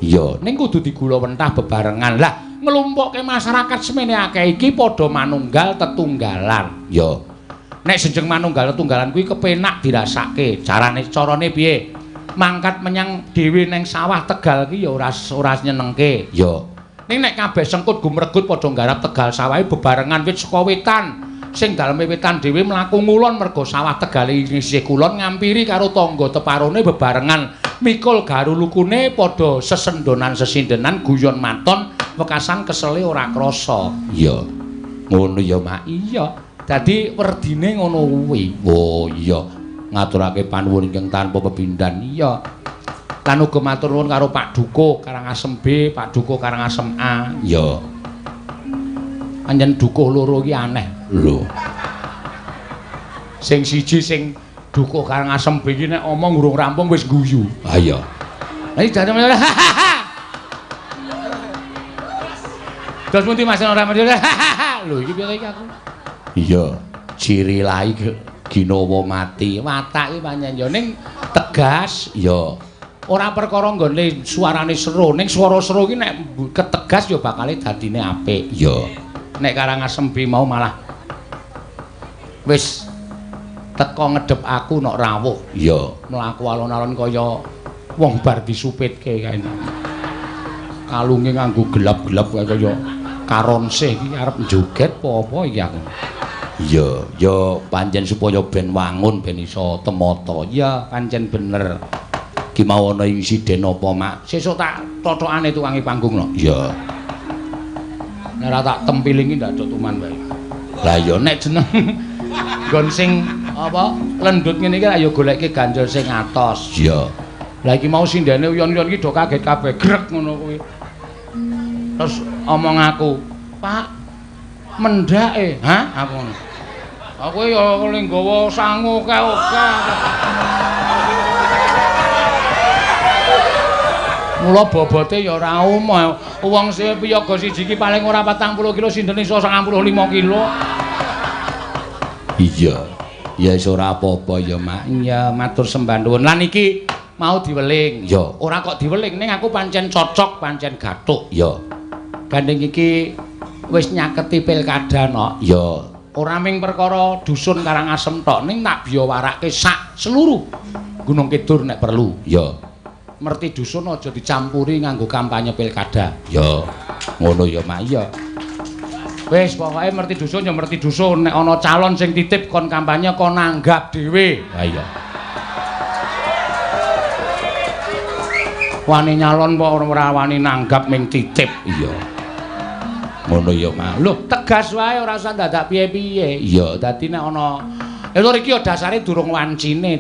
Iya, ning kudu digula wentah bebarengan. Lah, nglumpukke masyarakat semene akeh iki padha manunggal tetunggalan. Ya. Nek senjeng manunggal tetunggalan kuwi kepenak dirasake. Carane piye? Mangkat menyang dhewe ning sawah Tegal ki ya ora nyenengke. Ya. Ning nek kabeh sengkut gumregut padha nggarap Tegal sawahe bebarengan wit saka wetan. Sing daleme wetan dhewe mlaku ngulon mergo sawah Tegal ing sisih kulon ngampiri karo tangga teparone bebarengan. Mikul garu lukune padha sesendonan sesindenan guyon maton wekasan kesele ora krasa. Iya. Ngono ya, Mak. Iya. Dadi werdine ngono kuwi. Oh, iya. Ngaturake panuwun ingkang tanpa pepindhan. Iya. Lan uga matur nuwun karo Pak Dukuh Karangasem B, Pak Dukuh Karangasem A. Iya. Anjen Dukuh loro iki aneh. Lho. Sing siji sing Dukuh Karangasem B iki nek omong urung rampung wis guyu. Ha iya. Lah iki jane terus mundi Mas ora lho iki piye iki aku. Iya, ciri lai Ginawa mati. Watak iki pancen ya ning tegas ya. Ora perkara nggone suarane seru, ning swara seru iki nek ketegas ya bakale dadine apik. Ya. Nek Karangasem B mau malah wis teko ngedep aku nok rawuh. Iya, mlaku alon-alon kaya wong bar disupitke kae. Kalunge nganggo gelap-gelap kaya karonsih iki arep joget apa iki aku. Iya, ya pancen supaya ben wangun ben iso temata. Iya, pancen bener. Ki mau ana insiden apa, Mak? Sesuk tak totokane tukange panggung no. Iya. Nek ora tak tempilingi ndak tuman wae. Lah ya nek jeneng nggon sing apa lendut ngene iki ya goleke ganjel sing atos. Iya. Lah iki mau sindene uyon-uyon iki do kaget kabeh grek ngono kuwi. Terus omong aku, "Pak, mendake." Hah? Aku ngono. Aku ya ning nggawa sangu oke-oke. Mula bobote ya ora umum. Wong sing piyaga siji iki paling ora 40 kilo sindene iso 95 kilo. Iya. Ya wis ora apa-apa ya, Mak. Ya matur sembah nuwun. Lan iki mau diweling. Ya, ora kok diweling ning aku pancen cocok, pancen gathuk. Ya. Gandeng iki wis nyaketi pilkada no. Ya, ora ming perkara dusun Karangasem tok, ning tak biyawarake sak seluruh Gunung Kidul nek perlu. Ya. Merti dusun aja dicampuri nganggo kampanye pilkada. Ya. Ngono ya, Mak. Ya. Wis pokoke merti dusun ya merti dusun. Nek ana calon sing titip kon kampanye kon nanggap dhewe. Ha iya. Wani nyalon kok ora wani nanggap ming titip. Iya. Ngono ya, Mak. Lho, tegas wae ora usah dadak piye-piye. Iya, dadi nek ana lho iki ya dasare durung wancine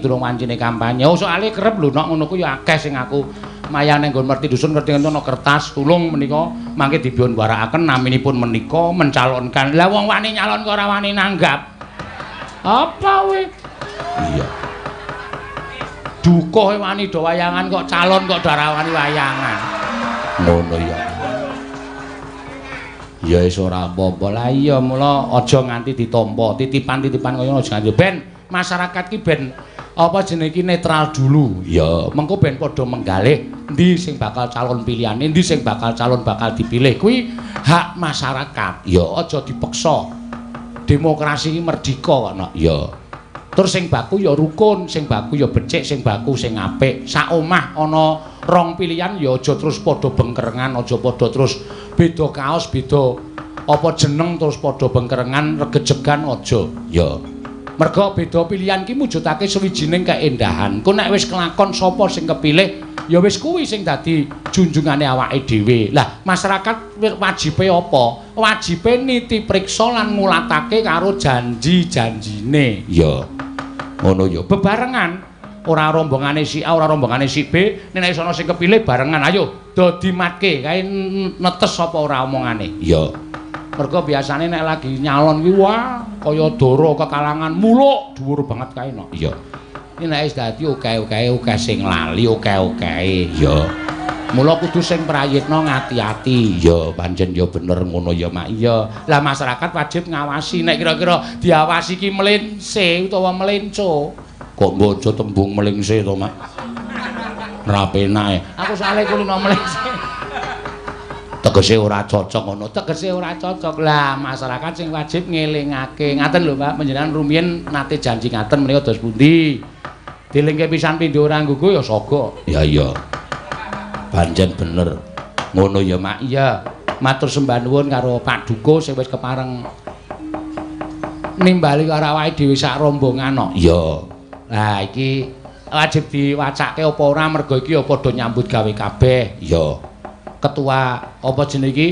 kampanye. Oh, soalé kerep lho nek ngono ku ya akeh sing aku mayane nggon merti dusun ngerti ana kertas tulung menika mangke dibiyun warakaken naminipun menika mencalonkan. Lah wong wani nyalon kok ora wani nanggap. Apa we? Iya. Dukuh wani do wayangan kok calon kok ora wani wayangan. Ngono ya. Ya wis ora apa-apa. Lah iya mula aja nganti ditampa. Titipan-titipan kaya aja nganti ben masyarakat ki ben apa jenenge iki netral dulu. Ya, mengko ben padha menggalih endi sing bakal calon pilihane, endi sing bakal calon bakal dipilih. Kuwi hak masyarakat. Ya aja dipeksa. Demokrasi iki merdika kok, Nok. Ya. Terus sing baku ya rukun, sing baku ya becik, sing baku sing apik. Sak omah ana rong pilihan ya aja terus padha bengkerengan, aja padha terus beda kaos, beda apa jeneng terus padha bengkerengan, regejegan aja. Ya. Merga beda pilihan ki mujudake sawijining keendahan. Ku nek wis kelakon sapa sing kepilih, ya wis kuwi sing dadi junjungane awake dhewe. Lah, masyarakat wajibe apa? Wajibe niti priksa lan ngulatake karo janji-janjine. Ya. Ngono ya, bebarengan. Ora rombongane si A, ora rombongane si B, nek ana sing kepilih barengan. Ayo, do dimatke, kae netes apa ora omongane. Ya. Mergo biasane nek lagi nyalon ki wah kaya dara kekalangan muluk dhuwur banget kae no. Iya. Iki nek wis dadi oke-oke sing lali oke-oke. Ya. Mula kudu sing prayitna ngati-ati. Ya, pancen ya bener ngono ya, Mak. Iya. Lah masyarakat wajib ngawasi nek kira-kira diawasi ki melinse utawa melenco. Kok mbojo tembung melingse to, Mak? Rapenae. Aku sale kulino mleh. Tegese ora cocok ngono, tegese ora cocok. Lah masyarakat sing wajib ngelingake. Ngaten lho Pak, panjenengan rumiyin nate janji ngaten menika dos pundi? Dilingke pisan pindho ora nggugu ya saga. Ya iya. Pancen bener. Ngono ya Mak. Iya. Matur sembah nuwun karo Pak Duko sing wis kepareng nimbali karo awake dhewe sak rombongan kok. Iya. Lah iki wajib diwacake apa ora mergo iki ya padha nyambut gawe kabeh. Iya. Ketua apa jenenge iki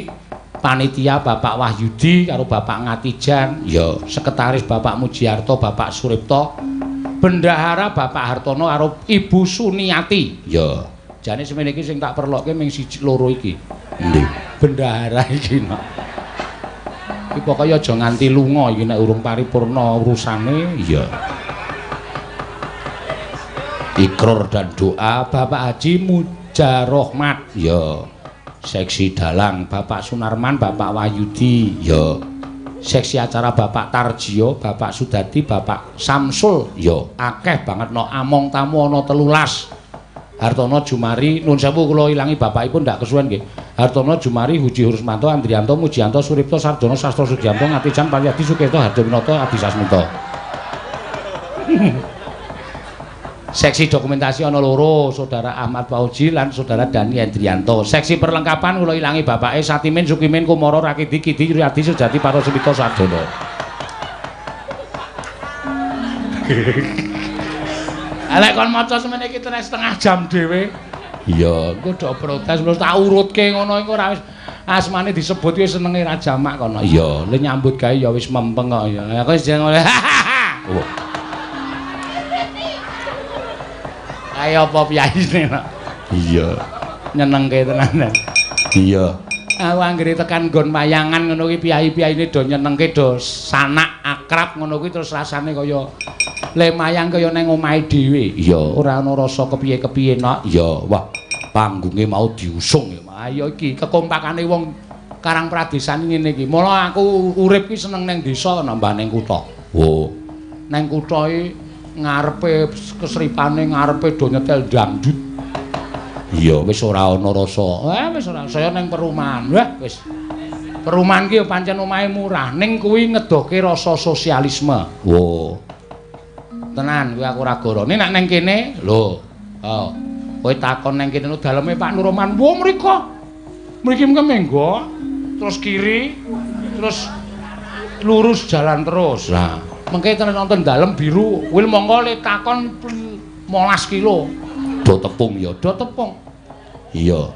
panitia Bapak Wahyudi karo Bapak Ngatijan, ya sekretaris Bapak Mujiarto, Bapak Suripto, bendahara Bapak Hartono karo Ibu Suniati. Ya, jane semene iki sing tak perlokke ming siji loro iki. Endi? Bendahara iki nok. Iki pokoke aja nganti lunga iki nek urung paripurna urusane, ya. Ikrar dan doa Bapak Haji Mujarohmat, ya. Seksi dalang Bapak Sunarman, Bapak Wahyudi, ya. Seksi acara Bapak Tarjiyo, Bapak Sudadi, Bapak Samsul, ya. Akeh banget no among tamu ana 13. Hartono Jumari, nun sewu kula ilangi bapakipun ndak kesuwen nggih. Hartono Jumari, Huji Hurusmanto, Andrianto, Mujianto, Suripto, Sarjono, Sastro Sugianto, Ngatijan, Paryadi, Sukirto, Harjowinoto, Adi Sasmito. Seksi dokumentasi ana loro, Saudara Ahmad Fauji lan Saudara Dani Hendrianto. Seksi perlengkapan kula ilangi bapake Satimin Sukimin Kumoro Rakidi Kidi Riyadi Sujati Parosmito Sarjono. Lek kon maca semene iki tenan setengah jam dhewe. Iya, engko do protes terus tak urutke ngono iku ora wis asmane disebut wis senenge ra jamak kono. Iya, le nyambut gawe ya wis mempeng kok ya. Aku wis jeneng Ayo apa piyaine kok. Iya. Nyenengke tenan. Iya. Aku anggere tekan nggon wayangan ngono kuwi piyai-piyaine do nyenengke do sanak akrab ngono kuwi terus rasane kaya le mayang kaya ning omahe dhewe. Iya, ora ana rasa kepiye-kepiye nok. Iya, wah. Panggunge mau diusung ya. Ayo iki kekompakane wong Karang Pradesan ngene iki. Mula aku urip ki seneng ning desa nambah ning kutha. Oh. Ning kutha iki ngarepe kesripane ngarepe do nyetel dangdut. Iya, wis ora ana rasa. Wis ora saya ning perumahan. Wah, wis. Perumahan ki pancen omahe murah, ning kuwi ngedoke rasa sosialisme. Wo. Tenan kuwi aku ora gorone nek ning kene. Lho. Oh. Kowe takon ning kene daleme Pak Nuroman. Wo mriko. Mriki mengko terus kiri, terus lurus jalan terus. Nah, mengke tenan wonten dalem biru, kuwi monggo le takon 15 kilo. Do tepung ya, do tepung. Iya.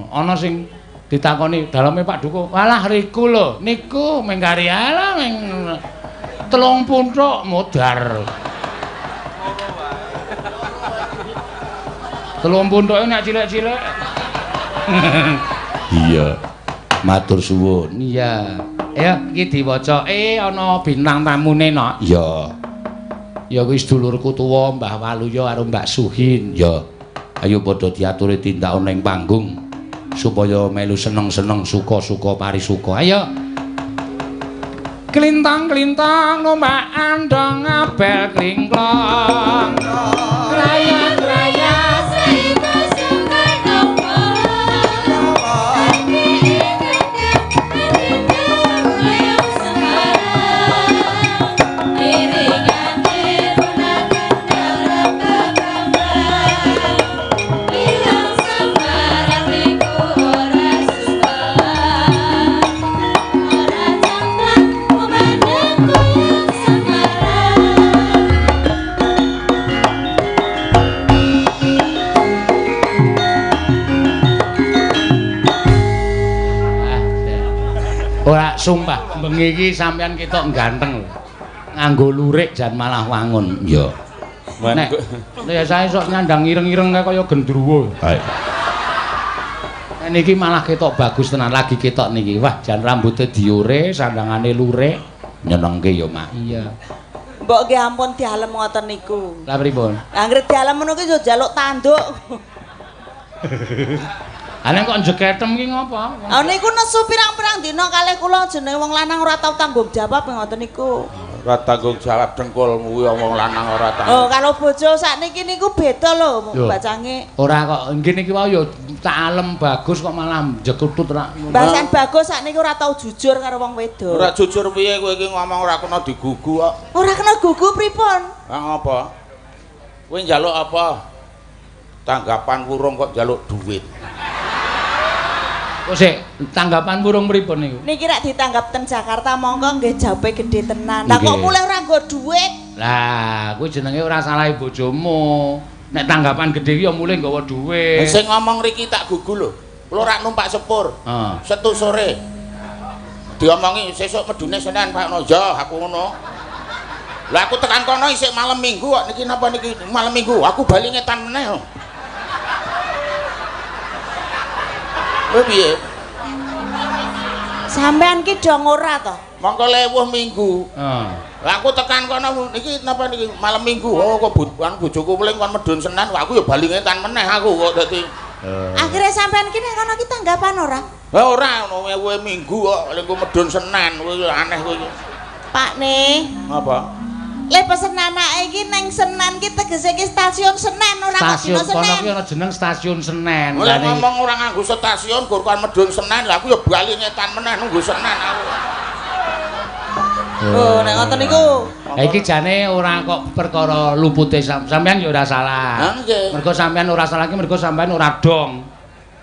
Ana sing ditakoni daleme Pak Duko. Walah riku lho, niku menggari ala meng 3 puntuk modar. 3 puntuke nek cilik-cilik. Iya. Matur suwun. Iya. Ya, iki diwaca ana bintang tamune nok. Iya. Ya kuwi sedulurku tuwa Mbah Waluya karo Mbak Suhin. Ya. Ayo padha diaturi tindak ana ing panggung supaya melu seneng-seneng suka-suka parisuka. Ayo. Klintang-klintang nombak andong abel klingklong. Raya-raya seitu suka nopo. Ora sumpah, bengi iki sampean ketok ganteng lho. Nganggo lurik jan malah wangun. Ya. Nek ya saya sok nyandang ireng-ireng kaya gendruwo. Nek niki malah ketok bagus tenan lagi ketok niki. Wah, jan rambutnya diure, sandangane lurik, nyenengke ya, Mak. Iya. Mbok nggih ampun dialem ngoten niku. Lah pripun? Anggere dialem ngono ki yo njaluk tanduk. Ana kok jegetem ki ngopo? Ah niku nesu pirang-pirang dina kalih kula jeneng wong lanang ora tau tanggung jawab ngoten niku. Ora tanggung jawab dengkulmu kuwi wong lanang ora Oh, tanggung. kalau bojo sakniki niku beda lho Yo. bacange. Ora kok ngene iki wae ya tak alem bagus kok malah jekutut ra. Bahasan bagus sakniki ora tau jujur karo wong wedok. Ora jujur piye kowe iki ngomong ora kena digugu kok. Ora kena gugu pripun? Ah apa? Kowe njaluk apa? Tanggapan wurung kok njaluk duit. Kok sik tanggapan burung pripun niku? Niki rak ditanggap ten Jakarta monggo nggih jawabe gede tenan. Lah kok Nggih. mulai ora nggo dhuwit? Lah, kuwi jenenge ora salah bojomu. Nek tanggapan gedhe iki ya mulih nggawa dhuwit. Sing ngomong riki tak gugu lho. Kula rak numpak sepur. Heeh. Setu sore. Diomongi sesuk medune Senin Pak Nojo, aku ngono. Lah aku tekan kono isih malam Minggu kok niki napa niki malam Minggu. Aku bali ngetan meneh. Kowe piye? Sampean ki dong ora to? Mongko lewuh Minggu. Heeh. Lah aku tekan kono niki napa niki malam Minggu. Oh kok bojoku paling kon medun Senin, wah aku ya bali ngetan meneh aku kok dadi. Akhirnya sampean ki nek kono ki tanggapan ora? Lah ora ngono kowe Minggu kok paling ku medun Senin, kowe aneh kowe iki. Pak ne, Apa? le pesen anake iki neng Senen ki tegese ki stasiun Senen ora kok Stasiun dina kono Senen. ki ana jeneng Stasiun Senen. Lah Lah niki ngomong ora nganggo stasiun gur kon medun Senen, lah aku ya bali ngetan meneh nunggu Senen aku. Oh, nek ngoten niku. Ha iki jane ora kok perkara lupute sampean ya ora salah. Ha nggih. Mergo sampean ora salah ki mergo sampean ora dong.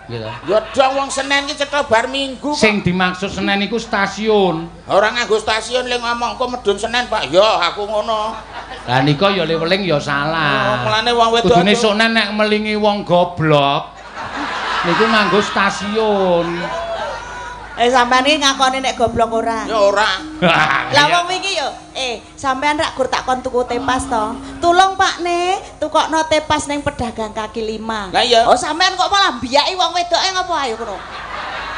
Gitu. Ya dong wong Senen ki cetha bar Minggu. Sing dimaksud Senen iku stasiun. Ora nganggo stasiun le ngomong kok medun Senen, Pak. Ya aku ngono. Lah nika ya weling ya salah. Mulane wong wedok. Kudune Senen nek melingi wong goblok niku nganggo stasiun. Sampean iki ngakoni nek goblok ora? Ya ora. Lah wong iki yo, sampean rak gur tak kon tuku tepas to. Tulung Pak ne, tukokno tepas ning pedagang kaki lima. Lah iya. Oh sampean kok malah mbiyaki wong wedoke ngopo ayo kono?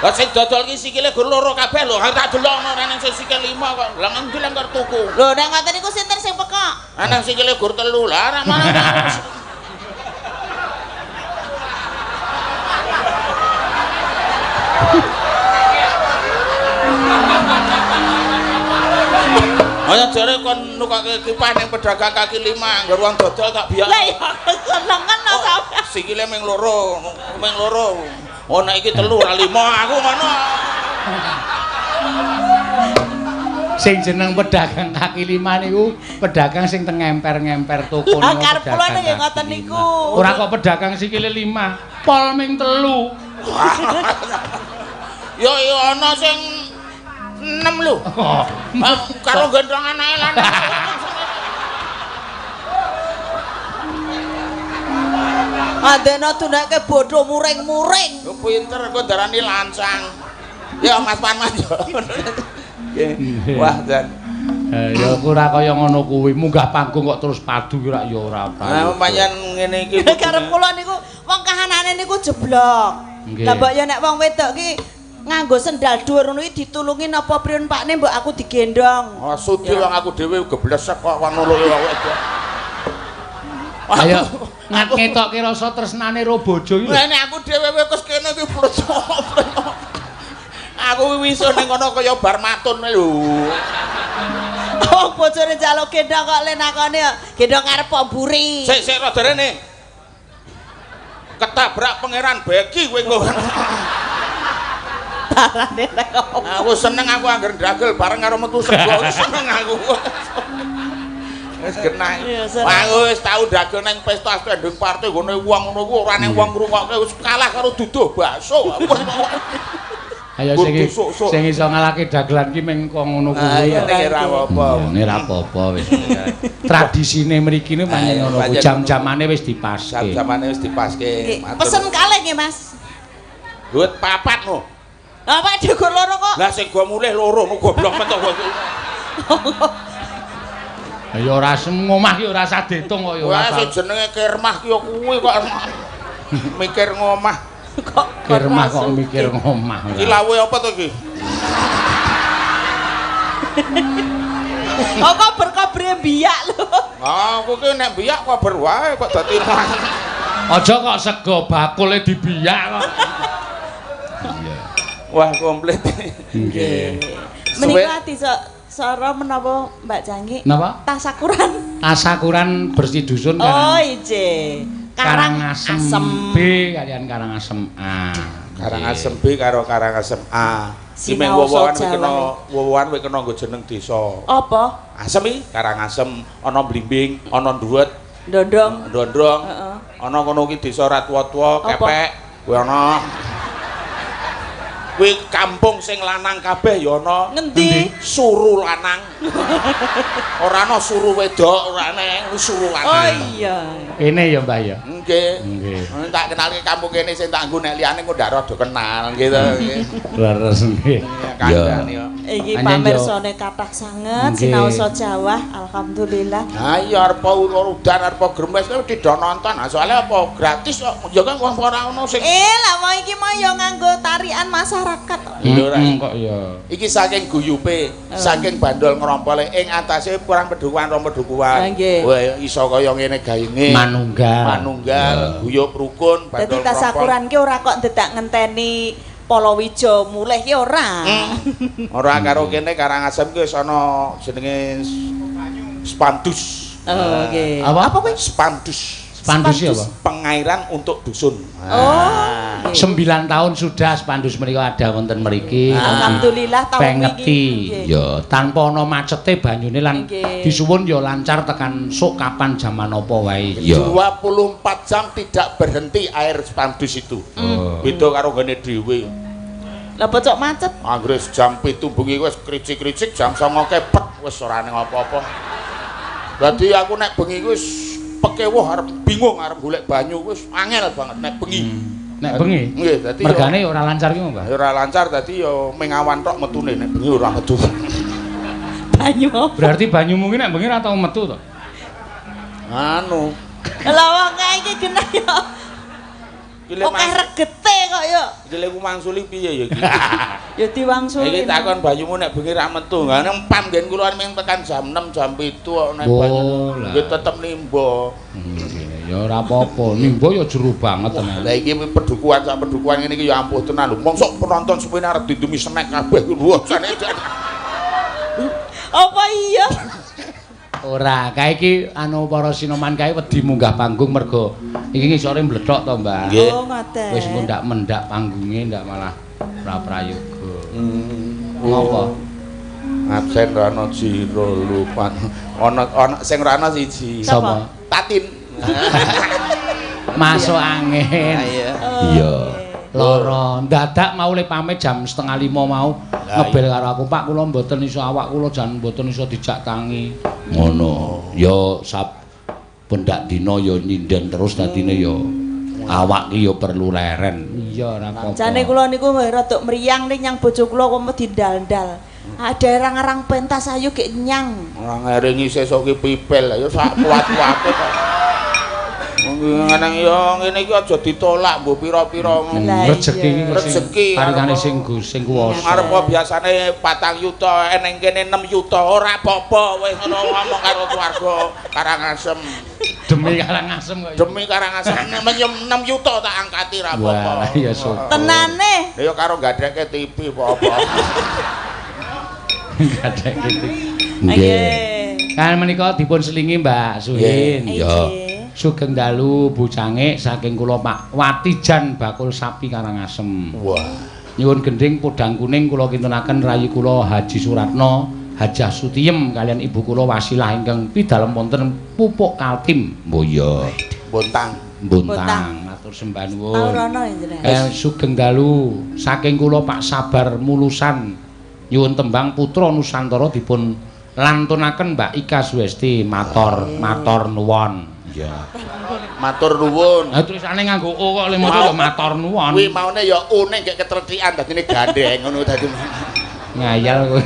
Lah sing dodol ki sikile gur loro kabeh lho. Tak delokno nang sing sikil 5 kok. Lah ngendi lan karo tuku. Lho nek ngoten niku sinten sing pekok? Ana sikile gur 3 lah ora mana. Ayo jare kon nukake kipas ning pedagang kaki 5, ngger wong dodol tak biak. Lah ya senengen to sampean. Sikile ming loro. Oh nek iki 3 ora 5 aku ngono. Sing jeneng pedagang kaki 5 niku pedagang sing teng ngemper-ngemper toko Lah niku. karep kula nggih ngoten niku. Ora kok pedagang sikile 5, pol ming 3. Yo ana sing 6 lho. Karo gendong anake lanang. Adena tunake bodho muring-muring. Yo pinter kok darani lancang. Ya Mas Panman yo. Nggih. Wah, Dan. Ya ora kaya ngono kuwi, munggah panggung kok terus padu ora ya ora Nah, pancen ngene iki. Karep kula niku wong kahanane niku jeblok. Nggih. Lah mbok ya nek wong wedok ki nganggo sendal dhuwur ngono iki ditulungi napa priyun Pakne mbok aku digendong. Oh, sudi wong aku dhewe geblesek kok ngono lho wedok. Ayo ngetokke rasa tresnane ro bojo iki. Lah nek aku dhewe wis kene iki aku wiso ning kono kaya bar matun lho. Oh, bojone njaluk gendong kok le nakone gendong arep mburi. Sik rada rene. Ketabrak pangeran begi kowe engko. Tarane nek Aku seneng aku anggar ndagel bareng karo metu sego seneng aku. Wis genah. Aku wis tau dagel nang pesta standing partai ngene wong ngono ku ora nang wong ngrungokke wis kalah karo duduh bakso. Ayo sing iso ngalahke dagelan ki meng kok ngono kuwi. Ya nek ora apa-apa. Ora apa-apa wis. Tradisine mriki ne pancen ngono kuwi. Jam-jamane wis dipaske. Jam-jamane wis dipaske. pesen kalih nggih Mas. Duit 4 no. Lah Pak digur loro kok. Lah sing gua mulih loro no goblok metu kok. Ya ora ngomah ki ora usah diitung kok ya ora. Wah sing jenenge kermah ki kuwi kok mikir ngomah. Kok Kermah kok mikir ngomah. Iki lawe apa to iki? kok berkobre biyak lho. Ah, aku ki nek biyak kober wae kok dadi Aja kok sego bakule dibiyak kok. Wah, komplit. Nggih. Menika ati Sora menapa Mbak Jangki? Napa? Tasakuran. Tasakuran bersih dusun Oh, ije. Karangasem B kalian Karangasem A. Karangasem B karo Karangasem A. Iki mung wowoan kowe kena nggo jeneng desa. Apa? Asem iki Karangasem, ana Blimbing, ana Nduwet, Ndondong. Ndondrong. Heeh. Ana kono ki desa Ratuwa-tuwa, Kepek. Kuwi ana. Kuwi kampung sing lanang kabeh ya ana. Ngendi? Suru lanang. Ora ana suru wedok, ora ana suru lanang. Oh iya. Kene ya Mbah ya. Nggih. Nggih. Tak kenalke kampung kene sing tak nggo nek liyane kok ndak rada kenal gitu. Leres nggih. Kandhan ya. Iki Anjen pamirsane kathah sanget Nggih. sinaosa Jawa, alhamdulillah. Ha iya arep udan arep gremes mesti do nonton. Nah, soalnya apa gratis kok. Ya kan wong ora ono sing Lah mau iki mah ya nganggo tarian masyarakat. Kok ya. iki saking guyupe, saking bandol ngrompole ing atase kurang pedukuhan rong pedukuhan. Nggih. Wah iso kaya ngene gaenge. Manunggal, guyub rukun, Dadi bandol tasakuran ki ora kok ndedak ngenteni Palawija mulih ki ora. Ora karo kene Karangasem ki wis ana jenenge spandus. Oh, nggih. Apa kuwi? Spandus. Spandus ya apa? Pengairan untuk dusun. Oh. 9 tahun sudah spandus menika ada wonten mriki. Alhamdulillah tahun pengeti iki. ya tanpa ana macete banyune lan Nggih. disuwun ya lancar tekan sok kapan jaman apa wae. 24 jam tidak berhenti air spandus itu. Beda karo gene dhewe. Lah bocok macet. Anggere jam 7 bengi wis kricik-kricik jam 09 kepet wis ora ning apa-apa. Dadi aku nek bengi wis pekewuh arep bingung arep golek banyu wis angel banget nek bengi. Nek bengi. Nggih, dadi Mergane ora lancar ki, Mbah. ora lancar dadi ya ming awan tok metune nek bengi ora metu. Banyu apa? Berarti banyu mungkin nek bengi ora tau metu to. Anu, Lah wong kae iki genah ya. gile Oke regete kok ya. gile ku mangsuli piye ya iki? Ya diwangsuli. Iki takon banyumu nek bengi ra metu. Lah nang pam nggen kula ming tekan jam 6 jam 7 kok nek banyu. Nggih tetep nimba. Ya ora apa-apa, nimba ya jero banget tenan. Lah iki pedukuhan sak pedukuhan ngene iki ya ampuh tenan lho. Mosok penonton sepene arep didumi snack kabeh lho. Apa iya? Ora, kae iki anu para sinoman kae wedi munggah panggung mergo iki ngisore mbledhok to, Mbah. Oh, ngoten. Wis engko ndak mendak panggunge ndak malah pra-prayoga. Ngopo? Absen ra ana jiro lupa. Ana sing ra ana siji. Sapa? Tatin. Masuk angin. Iya. Loro dadak mau le pamit jam 4:30 mau ngebel karo aku, Pak kula mboten iso awak kula jan mboten iso dijak tangi. Ngono. Ya pendak dina ya nyinden terus dadine ya awak ki ya perlu leren. Iya ora apa-apa. Jane kula niku rada mriyang ning nyang bojo kula kok mesti dal-dal. Ada arang pentas ayu gek nyang. Ora ngeringi sesuk ki pipil ya sak kuat-kuate kok. Ngene ya ngene iki aja ditolak mbok pira-pira Rezeki rezeki paringane sing kuwasa. Arep kok biasane 4 yuta eneng kene 6 yuta ora apa-apa wis ngono ngomong karo keluarga Karangasem. Demi Karangasem kok. Demi Karangasem 6 yuta tak angkati ra apa-apa. Wah, ya syukur. Tenane. Ya karo gadheke TV apa-apa. Gadhek gitu. Nggih. Kan menika dipun selingi Mbak Suhin. Ya. Sugeng dalu bucange saking kula Pak Watijan bakul sapi Karangasem. Wah. Nyuwun gending podang kuning kula kintunaken rayi kula Haji Suratno, Hajah Sutiem kalian ibu kula Wasilah ingkang pidalem wonten Pupuk Kaltim. Mboyo. Bontang. Bontang. Matur sembah nuwun. Paurono njenengan. Sugeng dalu saking kula Pak Sabar Mulusan. Nyuwun tembang Putra Nusantara dipun lantunaken Mbak Ika Suwesti matur nuwun. Ya. Matur nuwun. Lah tulisane nganggo o kok le maca matur nuwun. Kuwi maune ya une gek ketretikan dadine gandeng ngono dadi. Ngayal kowe.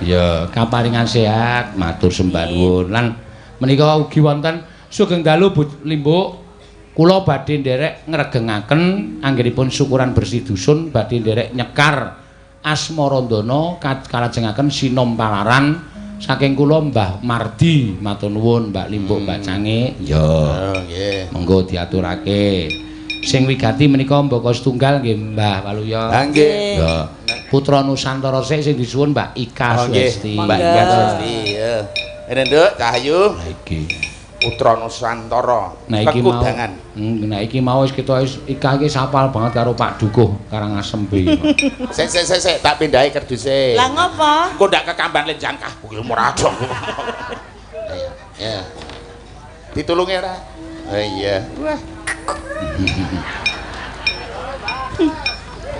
Ya, kaparingan sehat, matur sembah nuwun. Lan menika ugi wonten sugeng dalu Limbuk kula badhe nderek ngregengaken anggenipun syukuran bersih dusun badhe nderek nyekar Asmarandana kalajengaken sinom palaran saking kula Mbah Mardi matur nuwun Mbak Limbuk Mbak Cange ya nggih monggo diaturake sing wigati menika mbaka setunggal nggih Mbah Waluya nggih ya Putra Nusantara sing disuwun Mbak Ika Suesti. Mbak Ika Suesti, ya. Ini Nduk, Cahayu. Iki Putra Nusantara. Nah iki mau wis kita Ika iki sapal banget karo Pak Dukuh Karangasem B. Sik, tak pindahi kerduse. Lah ngopo? Engko ndak kekamban lenjangkah kuwi ora adong. Ya. Ditulungi ora? Oh iya. Wah.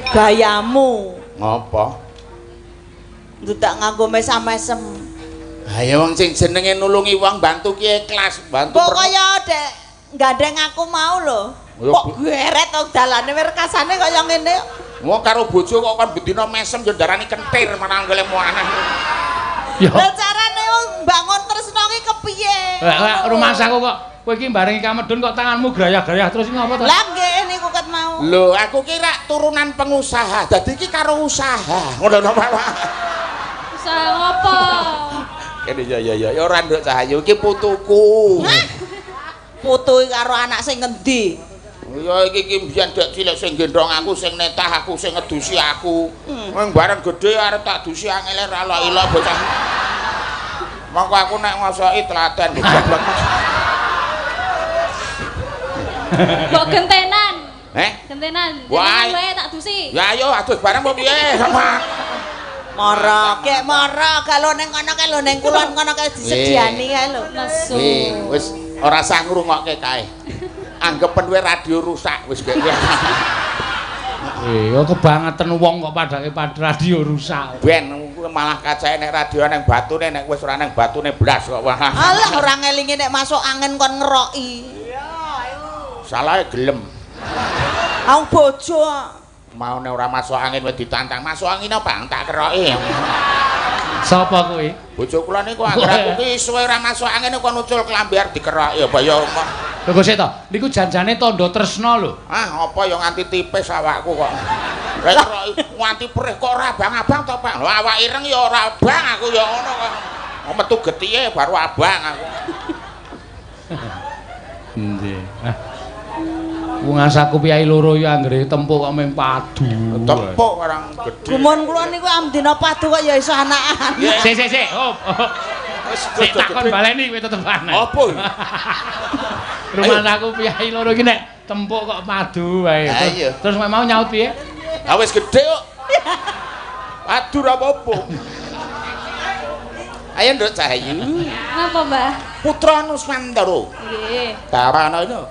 Gayamu. Ngopo? Ndak nganggo mesam-mesem. Ha ya wong sing jenenge nulungi wong bantu ki ikhlas, bantu. Kok kaya dek gandeng aku mau lho. Kok geret kok dalane werkasane kaya ngene. Wong karo bojo kok kon bedina mesem yo ndarani kentir manang golek aneh. Ya. Lah carane wong bangun tresno ki kepiye? Lah rumah saku kok kowe iki barengi kamedun kok tanganmu grayah-grayah terus iki ngopo to? Lah nggih niku ket mau. Lho, aku kira turunan pengusaha. Dadi iki karo usaha. Ngono to, Pak. Usaha ngopo? Kene ya ora nduk Cahayu iki putuku. Putu karo anak sing ngendi? Ya iki mbiyen dek cilik sing gendong aku, sing netah aku, sing ngedusi aku. Wong bareng gedhe arep tak dusi angele ra ilo bocah. Mongko aku nek ngosoki telaten goblok. Kok gentenan? Gentenan. Wae tak dusi. Ya ayo adus bareng apa piye? Mara, kek mara kalau ning kono kae lho ning kulon kono kae disediani kae lho. Nesu. Wis ora sah ngrungokke kae. Anggepen kowe radio rusak wis kowe. Kok kebangetan wong kok padake radio rusak. Ben malah kacae nek radio nang batune nek wis ora nang batune blas kok. Alah ora ngelingi nek masuk angin kon ngeroki. Salahe gelem. Aku bojo. Mau nek ora masuk angin wis ditantang. Masuk angin apa tak keroki. Sapa kuwi? Bojo kula niku anggere aku ki suwe ora masuk angin kok nucul kelambi arep dikeroki ya ya. Lho kok sik to? Niku janjane tandha tresna lho. Ah, apa ya nganti tipis awakku kok. Lah keroki nganti perih kok ora abang-abang to, Pak. Lho awak ireng ya ora abang aku ya ngono kok. Metu gethihe baru abang aku. Nggih. Wong asaku piyai loro ya anggere tempuk kok mung padu. Tempuk orang gedhe. Gumun kula niku amdina padu kok ya iso anakan. Sik. Wis takon baleni kowe tetep anak. Apa? Rumah aku piyai loro iki nek tempuk kok padu wae. Terus mau nyaut piye? Ah wis gedhe kok. Padu ra apa-apa. Ayo Nduk Cahayu. Napa, Mbah? Putra Nusantara. Nggih. Tarana itu.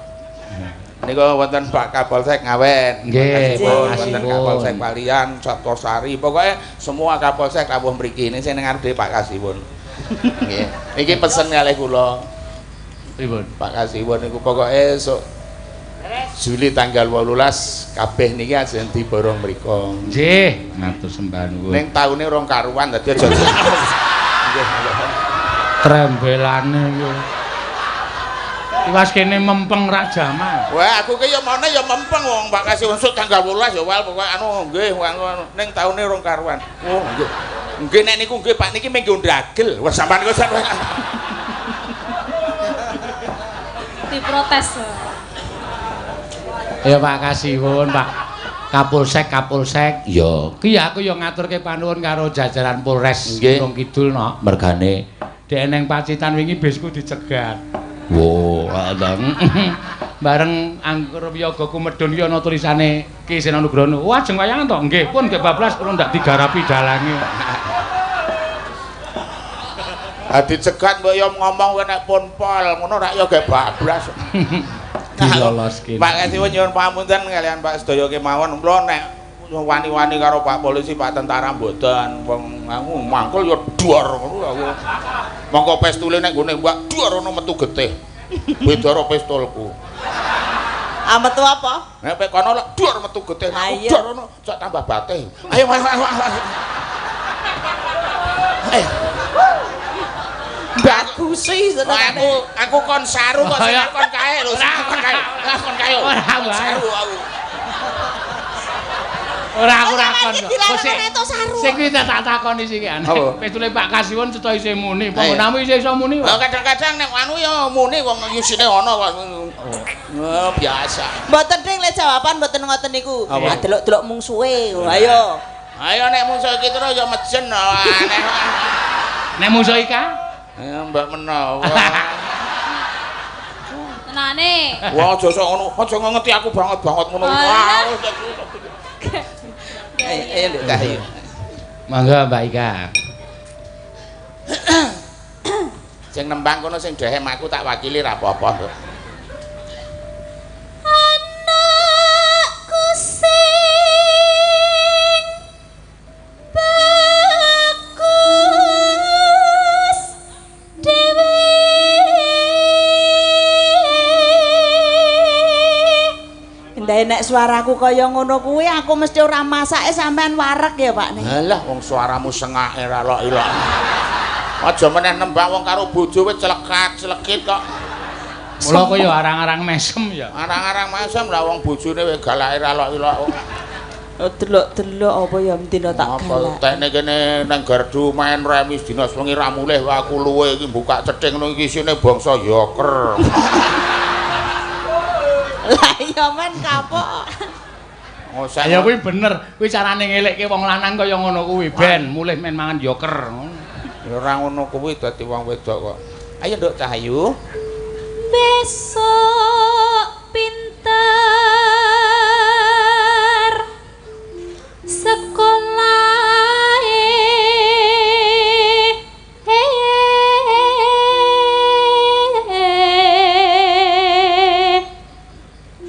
Niku wonten Pak Kapolsek Ngawen. Nggih, wonten Kapolsek Palian, Saptosari. Pokoke semua Kapolsek rawuh mriki. Ini sing ngarep Pak Kasiwun. Nggih. Iki pesen kalih kula. Pripun? Pak Kasiwun niku pokoke esuk Juli tanggal 18 kabeh niki ajeng diborong mriku. Nggih, matur sembah nuwun. Ning taune rong karuan dadi aja. Nggih. Trembelane yo. Iwas kene mempeng rak jaman. Wah, aku ki ya mene ya mempeng wong Pak Kasiwun esuk tanggal 18 ya wel pokoke anu nggih ning taune rong karuan. Oh, nggih. Nggih nek niku nggih Pak niki mengko ndagel. Wes sampean kok diprotes. Ya Pak Kasiwun, Pak Kapolsek. Ya, ki aku ya ngaturke panuwun karo jajaran Polres Gunung Kidul no. Mergane dek neng Pacitan wingi bisku dicegat. Wo, adang. Bareng anggur wiyaga kumedhun ki ana tulisane Ki Senanugrana. Wah, ajeng wayangan to? Nggih, pun nggih bablas kula ndak digarapi dalange. dicegat mbok ya ngomong kowe nek pun pol ngono rak ya ge bablas. Diloloske. Pak Kasiwun nyuwun pamunten kalian Pak sedaya kemawon kula nek wani-wani karo Pak Polisi Pak tentara mboten wong aku mangkul ya duar ngono aku. Monggo pistule nek nggone mbak duar ono metu getih. Beda karo pistolku. Ah metu apa? Nek pek kono lek duar metu getih aku duar ono cok tambah batih. Ayo. Bagus sih senengane. Aku kon saru kok sing kon kae lho, kon kae. Kon kae. Ora saru aku. Ora aku rakon kok. Sing kuwi tak takoni siki ana. Pistule Pak Kasiwun cetha isih muni, penggonamu isih iso muni. Kadang-kadang nek anu ya muni wong yusine ana kok. Oh, biasa. Mboten ding lek jawaban mboten ngoten niku. Delok-delok mungsuhe. Ayo. Ayo nek musuh iki terus ya mejen aneh. Nek musuh ika? Ya mbak menawa. Tenane. Wah aja sok ngono, aja ngeti aku banget ngono. Ayo Nduk Cahyu. Monggo Mbak Ika. Sing nembang kono sing dehem aku tak wakili ra apa-apa, Nduk. Anakku sing bagus dewe. Ndek nek suaraku kaya ngono kuwi aku mesti ora masake sampean wareg ya, Pak. Halah wong suaramu sengake ra lok-ilok. Aja meneh nembang wong karo bojo wis celekat-celekit kok. Mula kaya arang-arang mesem ya. Arang-arang mesem lah wong bojone wis galake ra lok-ilok. Delok-delok apa ya mendina tak galak. Tekne kene nang gardu main remis dinas wengi ra mulih aku luwe iki buka cething ngono iki isine bangsa yoker. Lah iya men kapok. Oh, Ya kuwi bener, kuwi carane ngelekke wong lanang kaya ngono kuwi ben mulih men mangan yoker. Ora ngono kuwi dadi wong wedok kok. Ayo Nduk Cahyu. Besok pinter sekolahe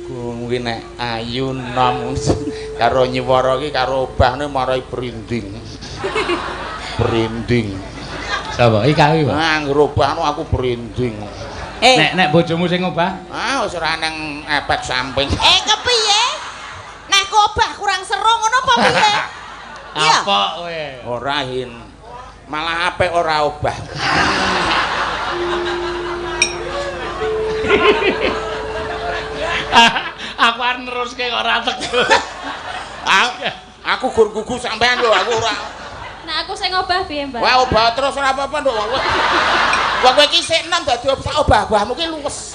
Kuwi nek ayu nom karo nyiwara iki karo obahne marai brinding. Brinding. Sapa? Ika kuwi, Pak. Angger obahno aku brinding. Nek bojomu sing obah? Ah wis ora nang efek samping. Kepiye? Nek obah kurang seru ngono apa piye? Iya. Apa kowe? Ora hin. Malah apik ora obah. Aku arep neruske kok ora teko. Aku gur gugu sampean lho, aku ora. Nah aku sing obah piye, Mbak? Wah, obah terus ora apa-apa, Nduk. Wong kowe iki sik enom dadi obah-obahmu ki luwes.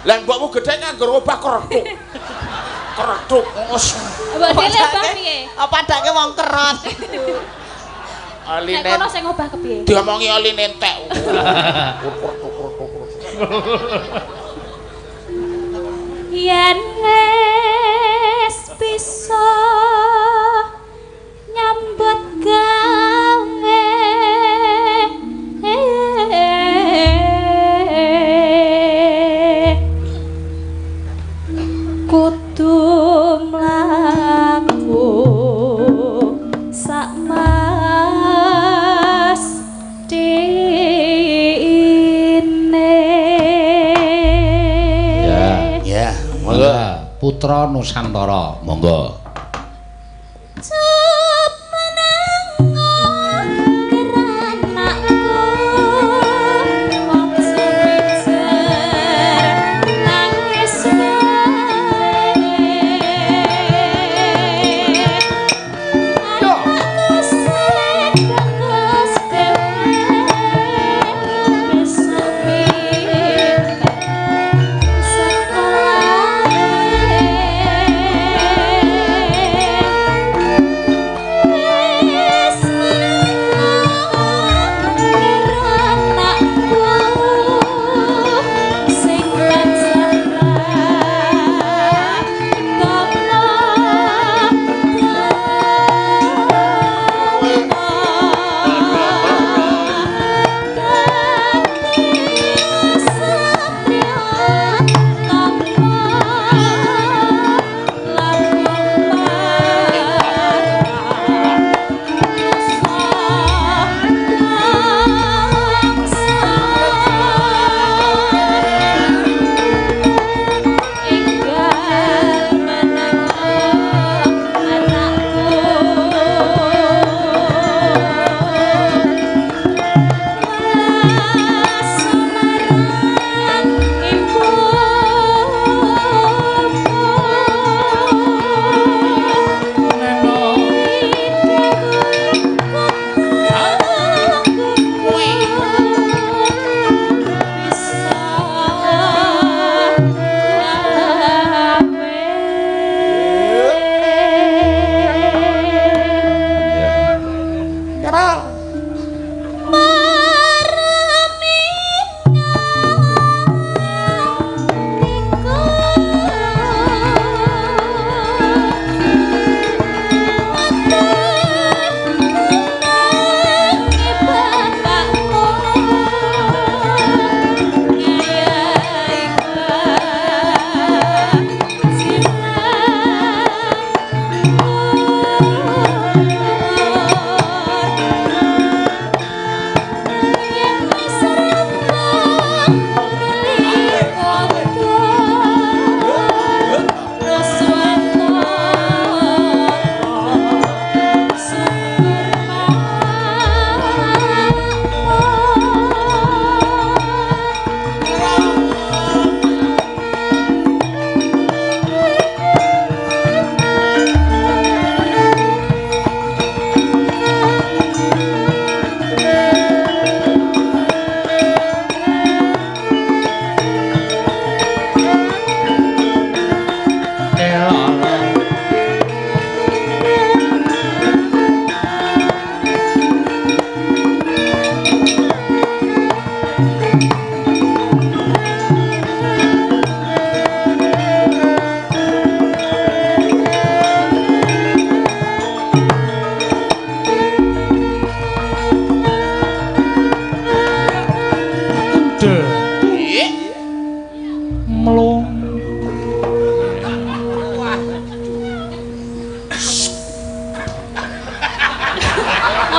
Lah mbokmu gedhe nganggo obah keretuk. Keretuk wis. Mbak dhewe obah piye? Apa padake wong kerot. Nek kono sing obah kepiye? Diomongi oli nentek. Yen wis bisa nyambut gawe kudu mlaku sak mas Ya, monggo. Putra Nusantara, monggo.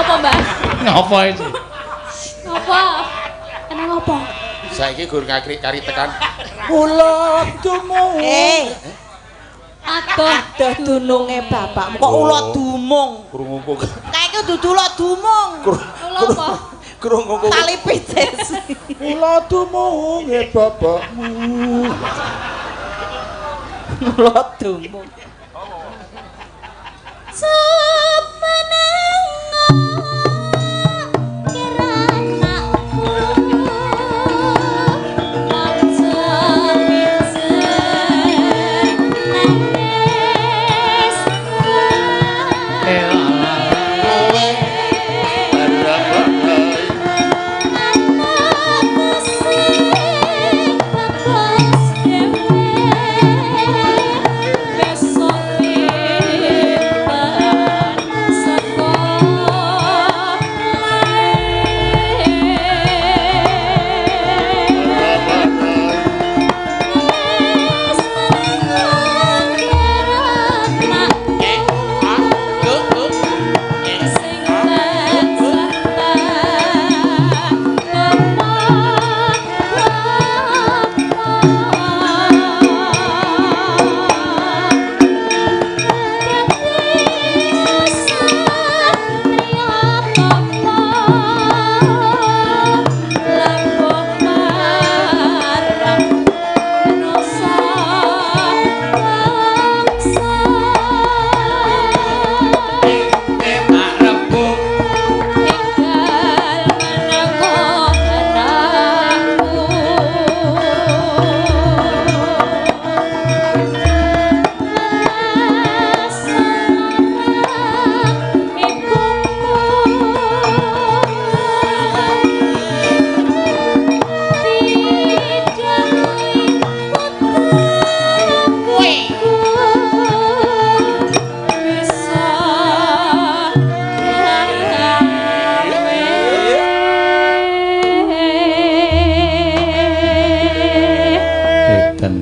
Ngapa, Mbak? Ngapa iki? Ngapa? Kenapa ngapa? Saiki gur kari tekan. Ula dumung. Aduh, Dununge bapakmu kok ula dumung. Krungu kok. Kae iki dudu ula dumung. ula apa? Krungu kok. Tali picis. Ula dumunge bapakmu. Ula dumung.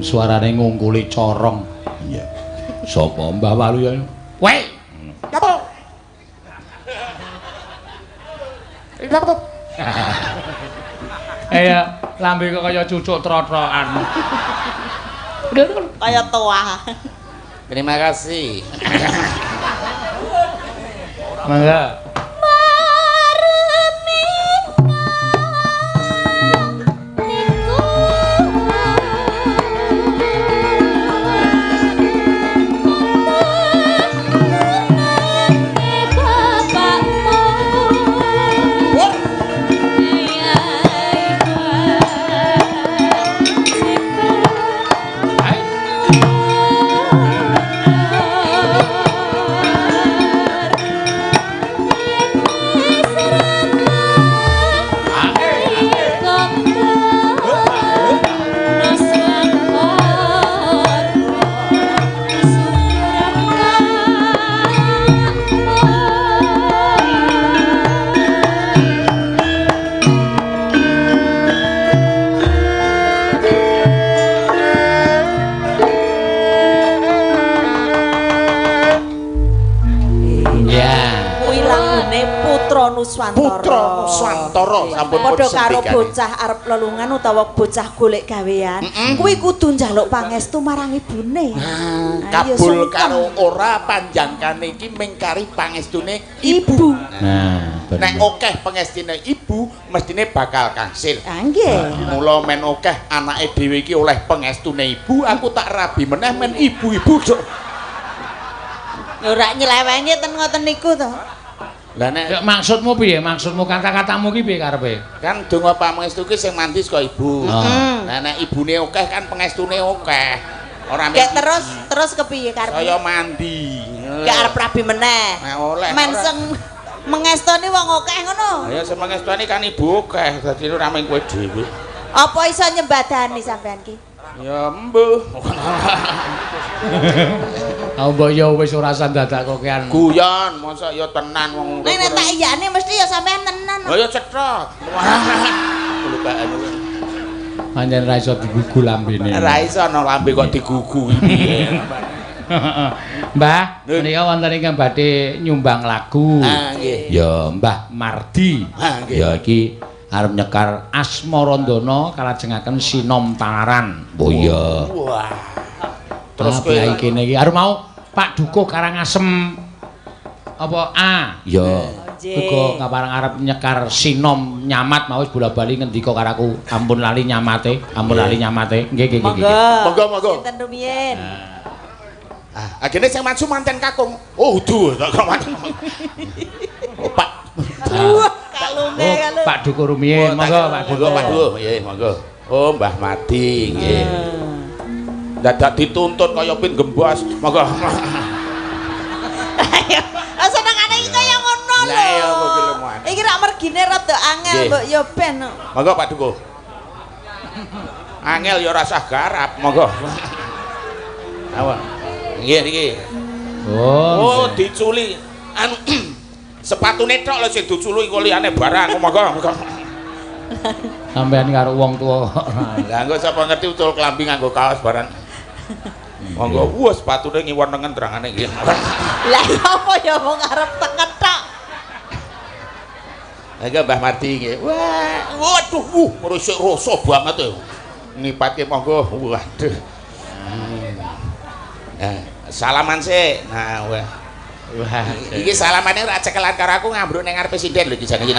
Suarane ngungkuli corong. Iya. Sapa Mbah Walu ya? Weh. Apa? Apa? Ya, lambe kok kaya cucuk trotrokan. Kaya toa. Terima kasih. Mangga. Putra Nuswantara sampun padha karo bocah arep lelungan utawa bocah golek gawean kuwi kudu njaluk pangestu marang ibune. Kabul karo ora panjangkane iki mingkari pangestune ibu. Nah, nek akeh pangestine ibu mestine bakal kasil. Nggih. Mula men akeh anake dhewe iki oleh pangestune ibu, aku tak rabi meneh men ibu-ibu. Ora nyelewengi ten ngoten niku to. Lah nek maksudmu piye? Maksudmu kata-katamu ki piye karepe? Kan donga pangestu ki sing mandi saka ibu. Lah nek ibune akeh kan pangestune akeh. Ora Gek terus kepiye karepe? Saya mandi. Gek arep rabi meneh. Nek oleh. Men sing mengestoni wong akeh ngono. Ya sing mengestoni kan ibu akeh, dadi ora mung kowe dhewe. Apa iso nyembadani sampean ki? Ya mbuh. Mbok ya wis ora usah dadak kokean. Guyon, masa ya tenan wong. Nek tak iyane mesti ya sampean tenan. Oh ya cetrok. Lupakan. Pancen ra iso digugu lambene. Ra iso ana lambe kok digugu piye. Mbah, menika wonten ingkang badhe nyumbang lagu. Ah, nggih. Ya, Mbah Mardi. Ah, nggih. Ya iki arep nyekar Asmarandana kalajengaken Sinom Panaran. Oh iya. Wah. Terus kowe iki kene iki arep mau Pak Dukuh Karangasem apa A? Ya. Dukuh kaparang arep nyekar Sinom Nyamat mau wis bola-bali ngendika karo aku. Ampun lali nyamate, ampun lali nyamate. Nggih. Monggo. Sinten rumiyin? Agene sing maju manten kakung. Oh, udu tak maju. Oh, Pak. Kalunge. Pak Dukuh rumiyin, monggo Pak Dukuh. Pak Dukuh, nggih, monggo. Oh, Mbah Mati, nggih. Dadak dituntut kaya pin gembos. Monggo. Senengane iki kaya ngono lho. Lah iya kok ki lemoan. Iki rak mergine rada angel mbok ya ben. Monggo Pak Dukuh. Angel ya rasah garap, monggo. Awa. Nggih niki. Oh, diculi anu sepatune tok lho sing diculi kok liyane barang, monggo. Sampeyan karo wong tuwa. Lah engko sapa ngerti utul klambi nganggo kaos barang. Monggo, wah sepatune ngiwon-nengen terangane nggih. Lah apa ya wong arep teken tok. Engko Mbah Mardi nggih. Wah, waduh, merusik rasa banget e. Ngipatke monggo. Waduh. Salaman sih. Nah, wah. Iki salamane ora cekelan karo aku ngambruk ning ngarepe sinden lho iki jane iki.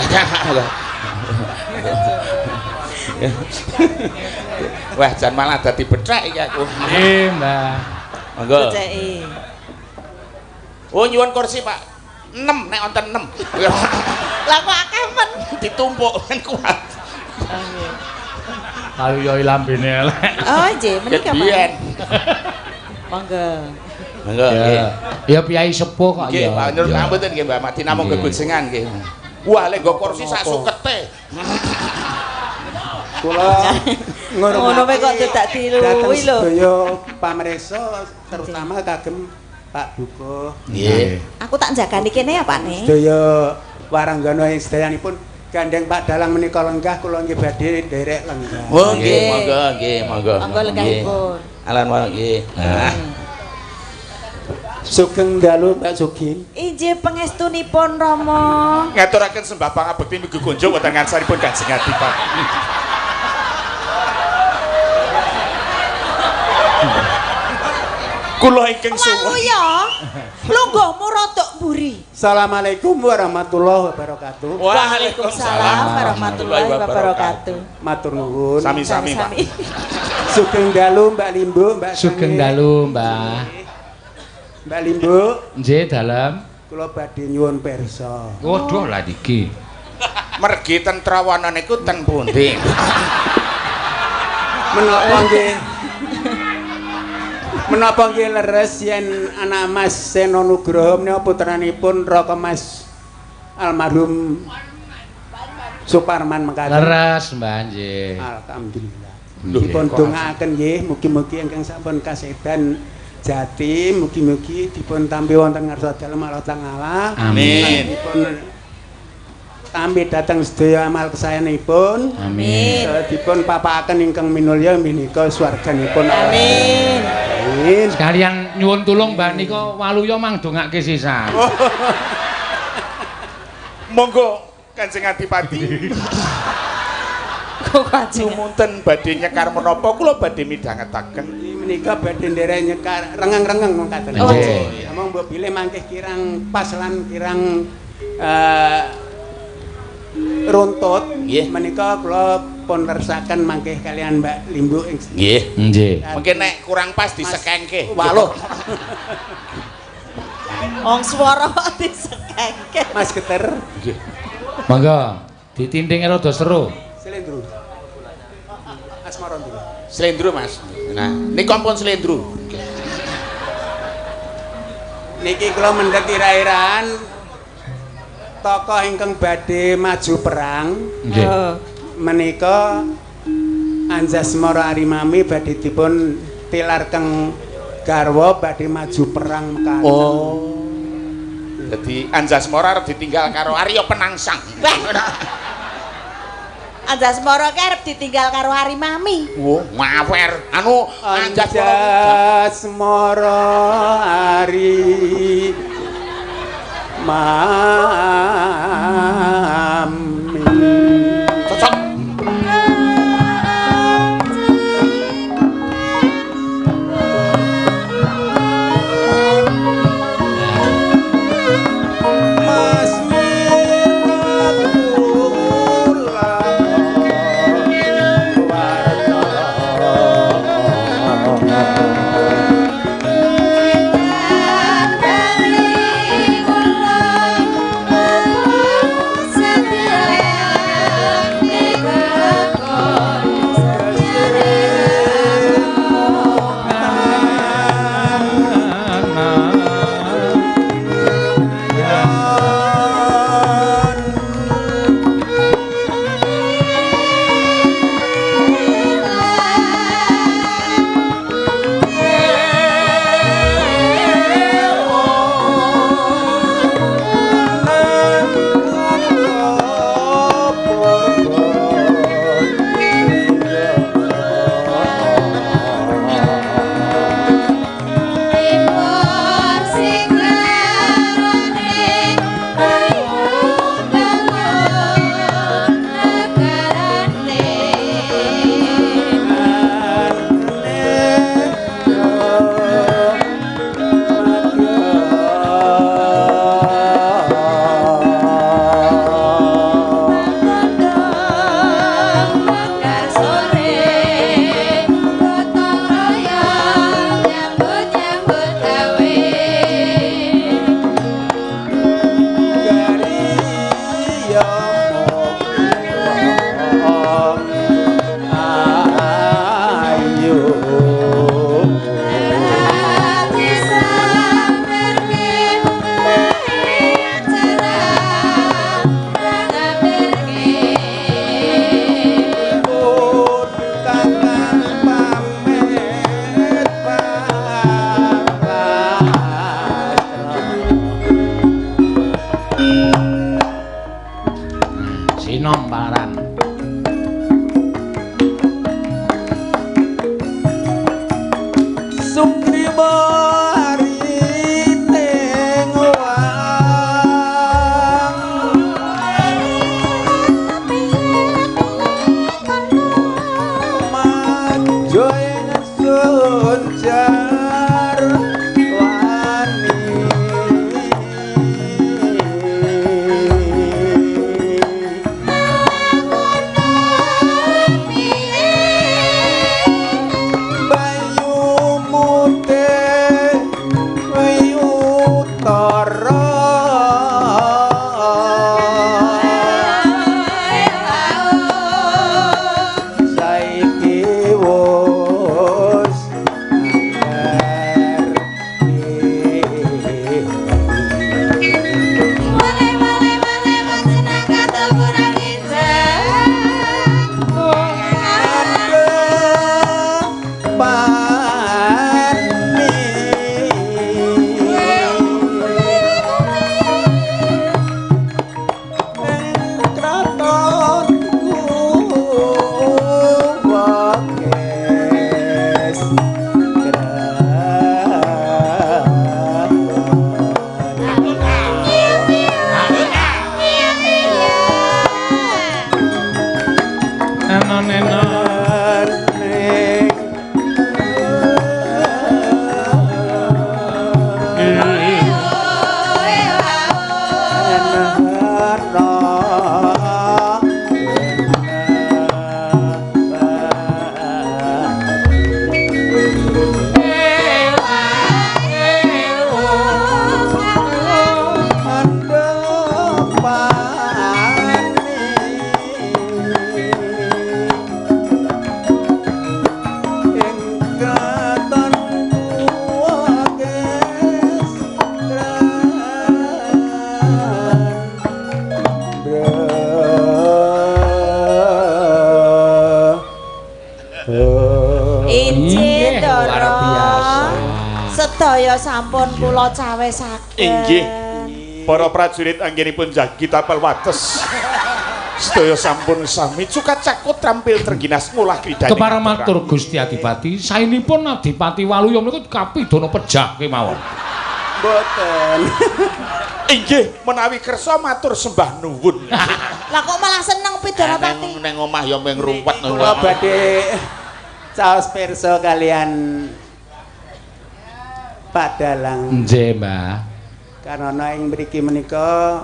Wah, jan malah dadi bethek iki aku. Nggih, Mbah. Monggo. Beceki. Oh, nyuwun kursi, Pak. 6 nek wonten 6. Lah kok akeh men. Ditumpuk kan kuat. Kayu yo lambene elek. Oh, nggih, menika Biyen. Monggo. Monggo nggih. Ya piyai sepuh kok Nggih, ya. Pak Nur pamuten nggih Mbak Mati namung gegutsengan nggih. Wah, lek nggo kursi sak sukete. Kula Ngono wae kok dadak diluwi lho. sedaya pamirsa terutama kagem Pak Dukuh. Nggih. Aku tak jagani kene ya, Pak Ne. Sedaya waranggana ing sedayanipun gandeng Pak Dalang menika lenggah kula nggih badhe nderek lenggah. Oh nggih, monggo nggih, monggo. Monggo lenggahipun. Alan wae nggih. Sugeng dalu Mbak Sugih. Injih pangestunipun Rama. Ngaturaken sembah pangabekti mugi kunjung wonten ngarsanipun Kanjeng Adi Pak. Kula ingkang Walu suwun. ya. Lungguhmu rodok mburi. Assalamualaikum warahmatullahi wabarakatuh. Waalaikumsalam warahmatullahi wabarakatuh. Matur nuwun. Sami-sami, Pak. Sugeng dalu Mbak Limbo, Mbak Sugeng Sange. dalu, Mbah. Mbak Limbo, Nggih, dalem. kula badhe nyuwun pirsa. Waduh lah iki. Mergi ten Trawanan niku ten pundi? Menapa nggih leres yen anak Mas Seno Nugroho menika putranipun Raka Mas almarhum Suparman mekaten. Leres, Mbah nggih. Alhamdulillah. Dipun dongaaken nggih, mugi-mugi ingkang sampun kasedan Jatim, mugi-mugi dipun tampi wonten ngarsa dalem Allah Taala. Amin. Dipun tampi dhateng sedaya amal kesayanipun. Amin. Dipun papakaken ingkang minulya menika swarganipun. Amin. Amin. Sekalian nyuwun tulung Mbah nika waluya mangdongake sisan. Monggo Kanjeng Adipati. Kok kanjeng. Sumunten badhe nyekar menapa kula badhe midhangetaken. Menika badhe nderek nyekar rengeng-rengeng mengkaten. Oh, nggih. Among mbok bilih mangkih kirang pas lan kirang runtut. Nggih. Menika kula pun nersaken mangkih kalian Mbak Limbu ing Nggih. Nggih. Mungkin nek kurang pas disekengke. Waluh. Wong swara kok disekengke. Mas Geter Nggih. Monggo, ditindinge rada seru. Slendro. Asmarandra. Slendro, Mas. Nah, nika ampun slendro. Niki kula mendhet ira-iraan tokoh ingkang badhe maju perang. Nggih. Menika Anjasmara Arimami badhe dipun tilarkeng garwa badhe maju perang mekaten. Oh. Jadi Anjasmara arep ditinggal karo Arya Penangsang. Anjasmara ki arep ditinggal karo Harimami. Oh, ngawer. Anu Anjasmara Ari Mami. cocok. Sinomparan. Sukriba sedaya sampun kula cawesaken. Inggih. Para prajurit anggenipun jagi tapel wates. Sedaya sampun sami cukat cakut tampil terginas ngulah kridane. Kepareng matur Gusti Adipati, saenipun Adipati Waluya menika kapidana pejah kemawon. Mboten. Inggih, menawi kersa matur sembah nuwun. Lah kok malah seneng pidana pati? Neng omah ya mung ruwet Kula badhe caos pirsa kalian Pak Dalang. Nggih, Mbah. Karena ing mriki menika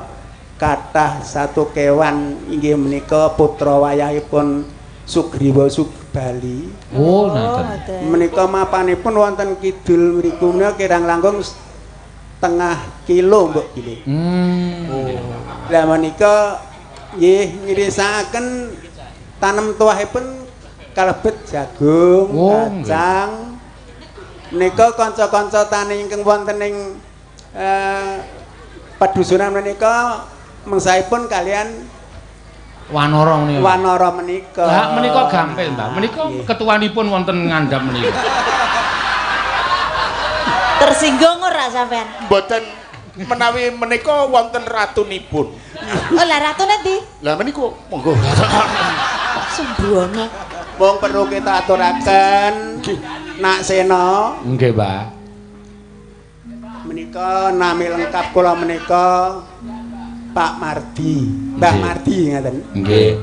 kathah satu kewan inggih menika putra wayahipun Sugriwa Subali. Oh, ngoten. Menika mapanipun wonten kidul mriku menika kirang langkung setengah kilo mbok gile. Lah menika nggih ngirisaken tanem tuahipun kalebet jagung, kacang. Menika kanca-kanca tani ingkang wonten ing padusunan menika mengsaipun kalian Wanara menika. Wanara menika. Lah menika gampil, Mbah. Menika ketuanipun wonten ngandhap menika. Tersinggung ora sampean? Mboten menawi menika wonten ratunipun. Oh, lah ratune ndi? Lah menika monggo. Sembrono. Wong perlu kita aturaken Nak Sena. Nggih, Mbah. Menika nami lengkap kula menika Pak Mardi. Mbah Mardi ngaten. Nggih.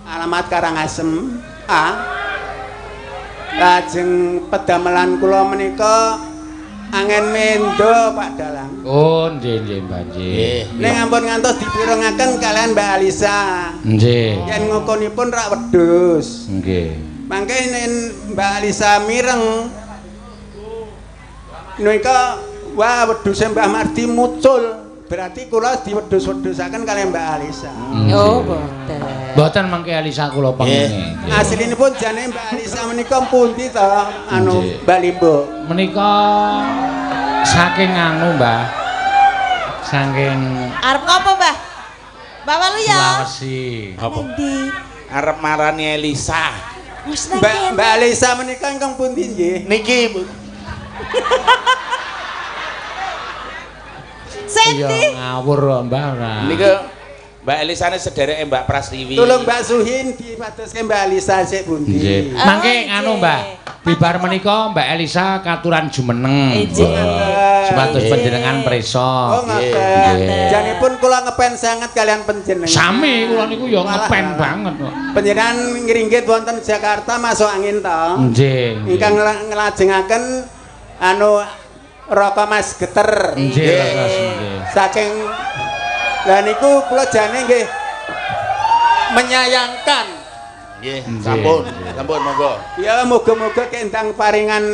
Alamat Karangasem. Lajeng pedamelan kula menika Angen Mendo Pak Dalang. Oh, nggih, Mbah, nggih. Ning ampun ngantos dipirengaken kalian Mbak Alisa. Nggih. Yen ngukunipun rak wedhus. Nggih. Mangke yen Mbak Alisa mireng nika wah wedhuse Mbah Mardi muncul. Berarti kula diwedhus-wedhusaken kalian Mbak Alisa. Oh, boten. Mboten mangke Alisa kula pangene. Aslinipun jane Mbak Alisa menika pundi to? Anu Mbak Limbo. Menika saking anu, Mbah. Saking Arep apa, Mbah? Mbak Waluya. Sulawesi. Apa? Endi? Arep marani Elisa. Wis nang Mbak Alisa menika ingkang pundi nggih? Niki Sendi. Ngawur, Mbah. niku Mbak Elisa ne sedereke Mbak Prastiwi. Tolong Mbak Suhin dipadoske Mbak Alisa sik pundi. Nggih. Mangke anu, Mbah. Bibar menika Mbak Elisa katuran jumeneng. Sepatus panjenengan prisa. Oh, ngoten. Janipun kula ngepen sanget kalian panjenengan. Sami kula niku ya ngepen banget kok. Panjenengan ngringgit wonten Jakarta masuk angin to. Nggih. Ingkang nglajengaken anu Raka Mas Geter. Nggih, nggih. Saking lah niku kula jane nggih menyayangkan. Nggih, sampun. Sampun monggo. Ya muga-muga kendang paringan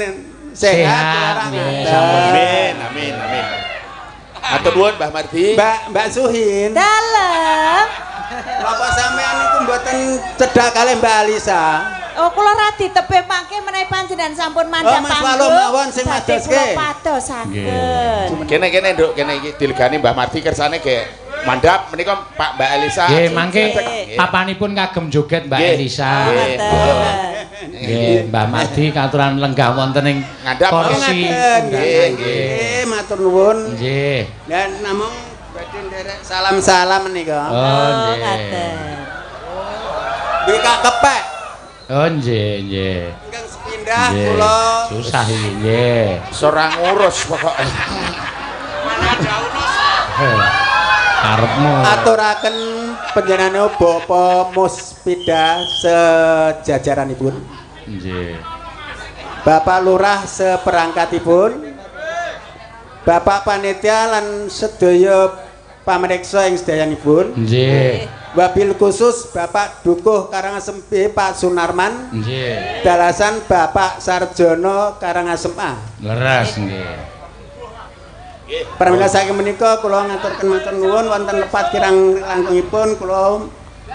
sehat. Nggih, Amin, amin, amin. Matur nuwun Mbah Mardi. Mbak Suhin. Dalem. Napa sampean niku mboten cedhak kalih Mbak Alisa? Oh, kula ra ditebih mangke menawi panjenengan sampun mandhap Mas Walu mawon sing madoske. Kula padosaken. Kene Nduk, kene iki dilegani Mbah Mardi kersane ge mandhap menika Pak Mbak Elisa. Nggih, mangke papanipun kagem joget Mbak Elisa. Nggih, Mbah Mardi katuran lenggah wonten ing Ngandhap kursi. Nggih, matur nuwun. Nggih. Dan namung badhe nderek salam-salam menika. Oh, nggih. Ngaten. Bika kepek. Oh, nggih, nggih. Ingkang sepindah kula Susah iki, nggih. Ora ngurus pokoke. Karepmu. aturaken panjenengan Bapak Muspida sejajaranipun. Nggih. Bapak Lurah seperangkatipun. Bapak Panitia lan sedaya pamriksa ing sedayanipun. Nggih. Wabil khusus Bapak Dukuh Karangasem B Pak Sunarman. Nggih. Dalasan Bapak Sarjono Karangasem A. Leres nggih. Pramila saking menika kula ngaturaken matur nuwun wonten lepat kirang langkungipun kula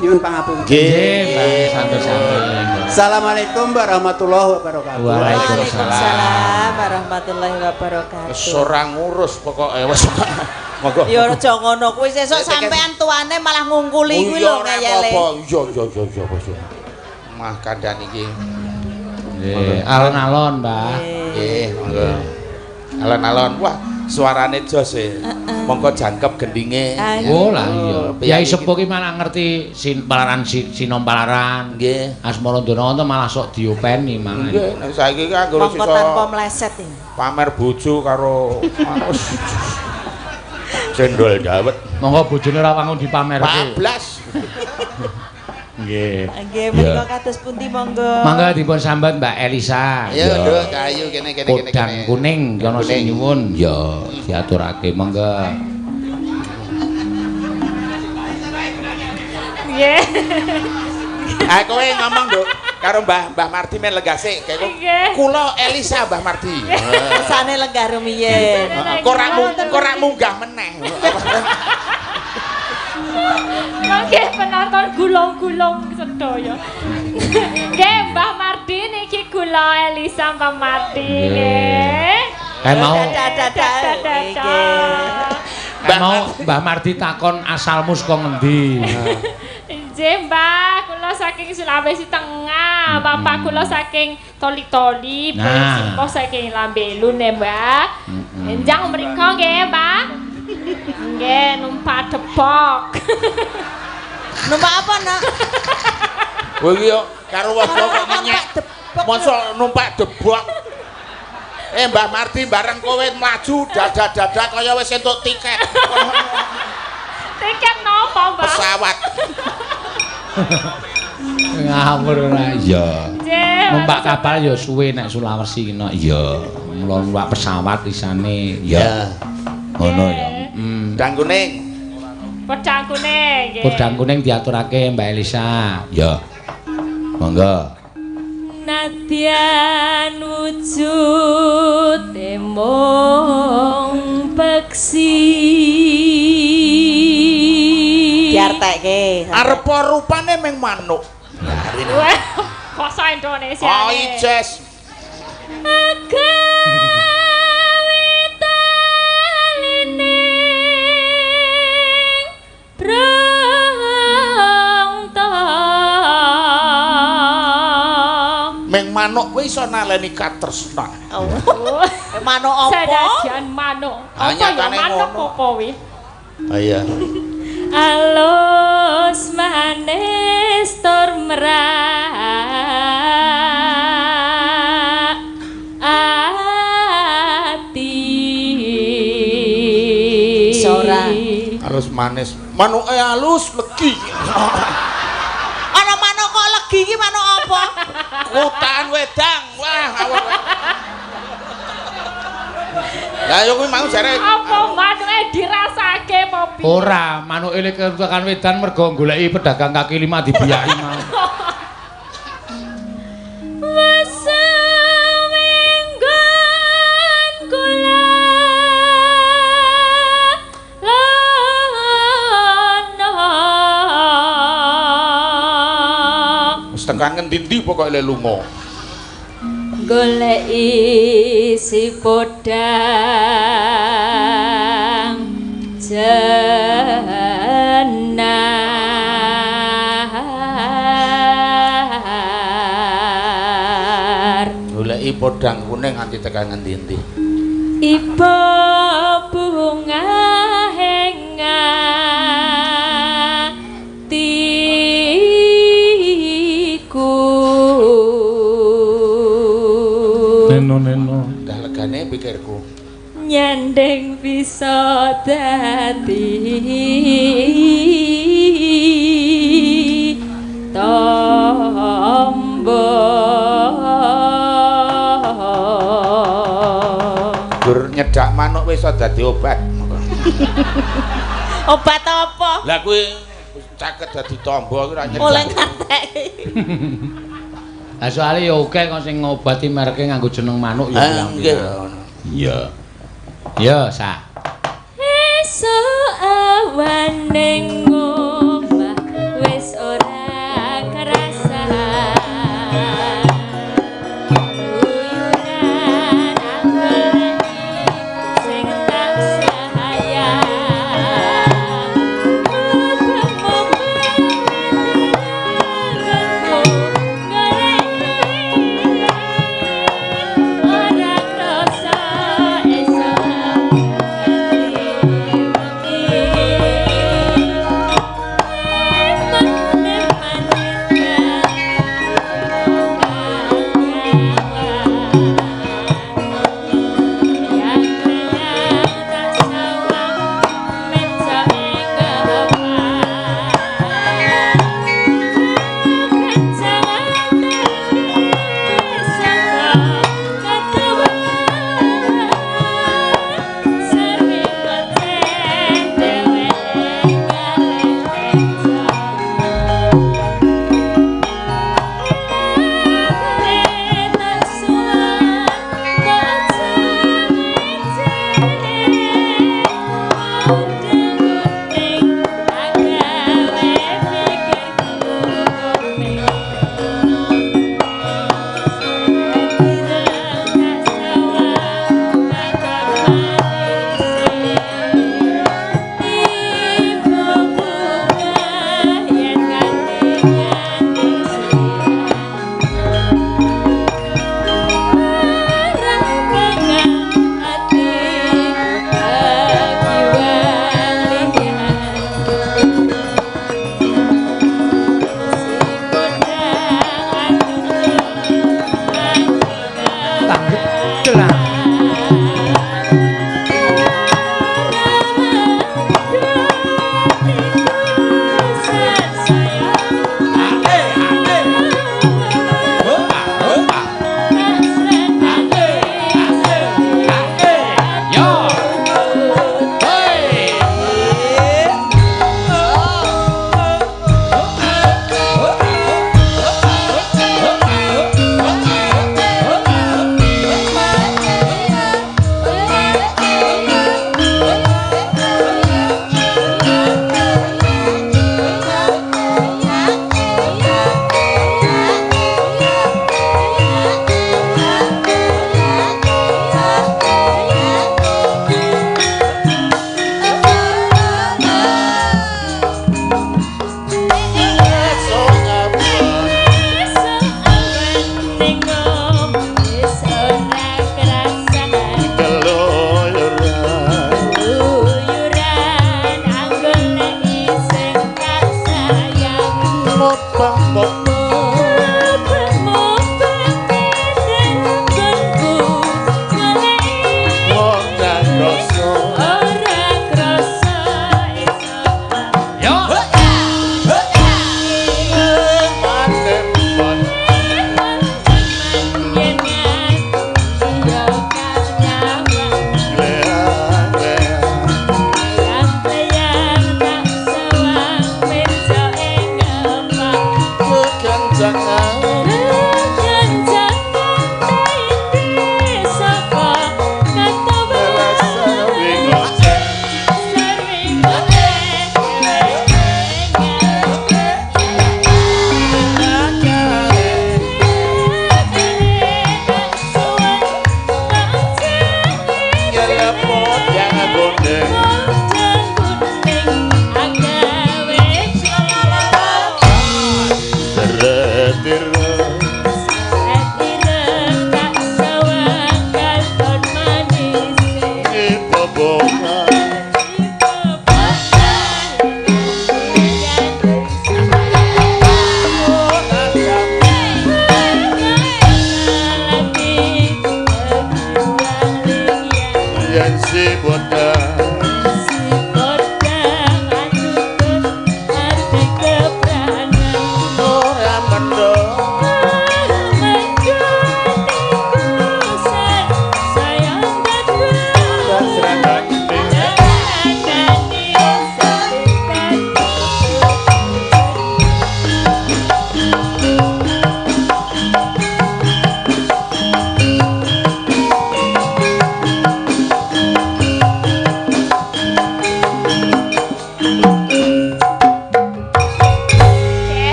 nyuwun pangapunten. Nggih, Mbak santos-santos. Assalamualaikum warahmatullahi wabarakatuh. Waalaikumsalam warahmatullahi wabarakatuh. Wis ora ngurus pokoke wis. Monggo. Ya aja ngono kuwi sesuk sampean tuane malah ngungkuli kuwi lho ngayale. Iya. Mah kandhan iki. Nggih, alon-alon, Mbak. Nggih, monggo. Alon-alon. Wah, suarane jos e. mongko jangkep gendinge. Oh lah iya. Kyai sepuh ki malah ngerti sinom palaran. Nggih. Asmara Danawanta malah sok diopeni malah. Nggih, nek saiki ki anggere Mongko tanpa meleset iki. Pamer bojo karo cendol dawet. Monggo bojone ora wangun dipamerke. 14. Nggih. Nggih, menika kados pundi monggo. Mangga dipun sambat Mbak Elisa. Ya, Nduk, kayu kene. Podang kuning ana sing nyuwun. Ya, diaturake mangga. Nggih. Ah kowe ngomong, Nduk, karo Mbah Mardi men legase. Kula Elisa Mbah Mardi. Kesane lenggah rumiyin. Kok ora munggah meneh. Nggih penonton gulung-gulung sedaya. Nggih Mbah Mardi niki kula Elisa Mbah Mardi nggih. Mau Mbah Mardi takon asalmu saka ngendi? Nggih Mbah, kula saking Sulawesi Tengah, bapak kula saking Toli-Toli, Sipo saking Lambelu nggih Mbah. Enjang mriko nggih Mbah. Nggih, numpak depok. Numpak apa, Nak? Kowe iki yo karo wong kok nyenyek. Mosok numpak debok. Mbah Mardi bareng kowe mlaju dadak-dadak kaya wis entuk tiket. Tiket napa, Mbah? Pesawat. Ngawur ora iya. Nggih. Numpak kapal ya suwe nek Sulawesi kena iya. Mula numpak pesawat isane ya. Ngono ya. Podang kuning. Podang kuning nggih. Podang kuning diaturake Mbak Elisa. Ya. Monggo. Nadyan wujude mung peksi. Diartekke. Arepa rupane meng manuk. Wah, basa Indonesia. Oh, ijes. Meng manuk kuwi iso naleni katresna. Oh. Manuk apa? Sedajan manuk. Apa ya manuk apa kuwi? Ah iya. Alus manis tur merak ati. Sora. Alus manis. Manuke alus legi. Ana manuk kok legi iki manuk apa? Kutaan wedang. Wah, awak. Lah yo kuwi mau jare apa manuke dirasake apa piye? Ora, manuke lek ketukan wedan mergo goleki pedagang kaki lima dibiyaki mau. Wes minggon kula lono. wis tekan ngendi-endi pokoke le lunga. Goleki si podang jenar. Goleki podang kuning nganti tekan ngendi-endi. Iba bunga henga Neno. Dah legane pikirku. nyandeng bisa dadi tombo Gur nyedak manuk wis iso dadi obat. Obat apa? Lah kuwi caket dadi tombo kuwi ora nyedak. Oleh katek. Lah soalé ya akeh kok sing ngobati mereke nganggo jeneng manuk ya. Nggih. Iya. Ya, Sa. esuk awane ngomah wis ora kerasa uyunan angel sing tak sayang ora krasa esuk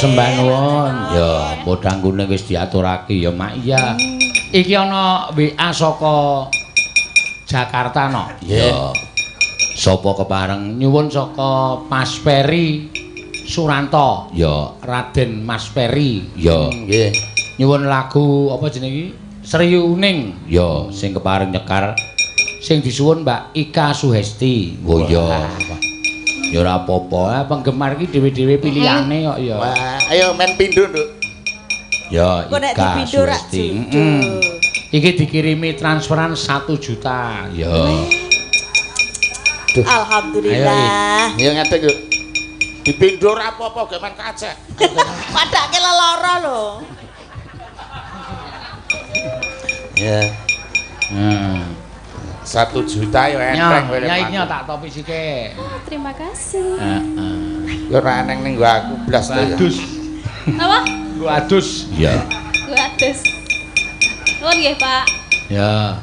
sembah nuwun. Ya, podhanggune wis diaturake ya, Mak. Iya. Iki ana WA saka Jakarta no. Ya. Sapa kepareng nyuwun saka Mas Peri Suranto. Ya, Raden Mas Peri. Ya. Nggih. Nyuwun lagu apa jenenge iki? Sri Uning. Ya, sing kepareng nyekar sing disuwun Mbak Ika Suhesti. Oh ya. Ya ora apa-apa, penggemar iki dhewe-dhewe pilihane kok ya. Wah, ayo men pindho, Nduk. Ya, Ika Suhesti. Iki dikirimi transferan 1 juta. Ya. Alhamdulillah. Ya ngadeg, Nduk. Dipindho ora apa-apa, gek men kacek. Padake lelara lho. Ya. 1 juta ya enteng kowe. Ya iki tak topi sike. Oh, terima kasih. Heeh. Ya ora eneng ning nggo aku blas to ya. Adus. Apa? Nggo adus. Ya. Gue atus. Nuwun nggih, Pak. Ya.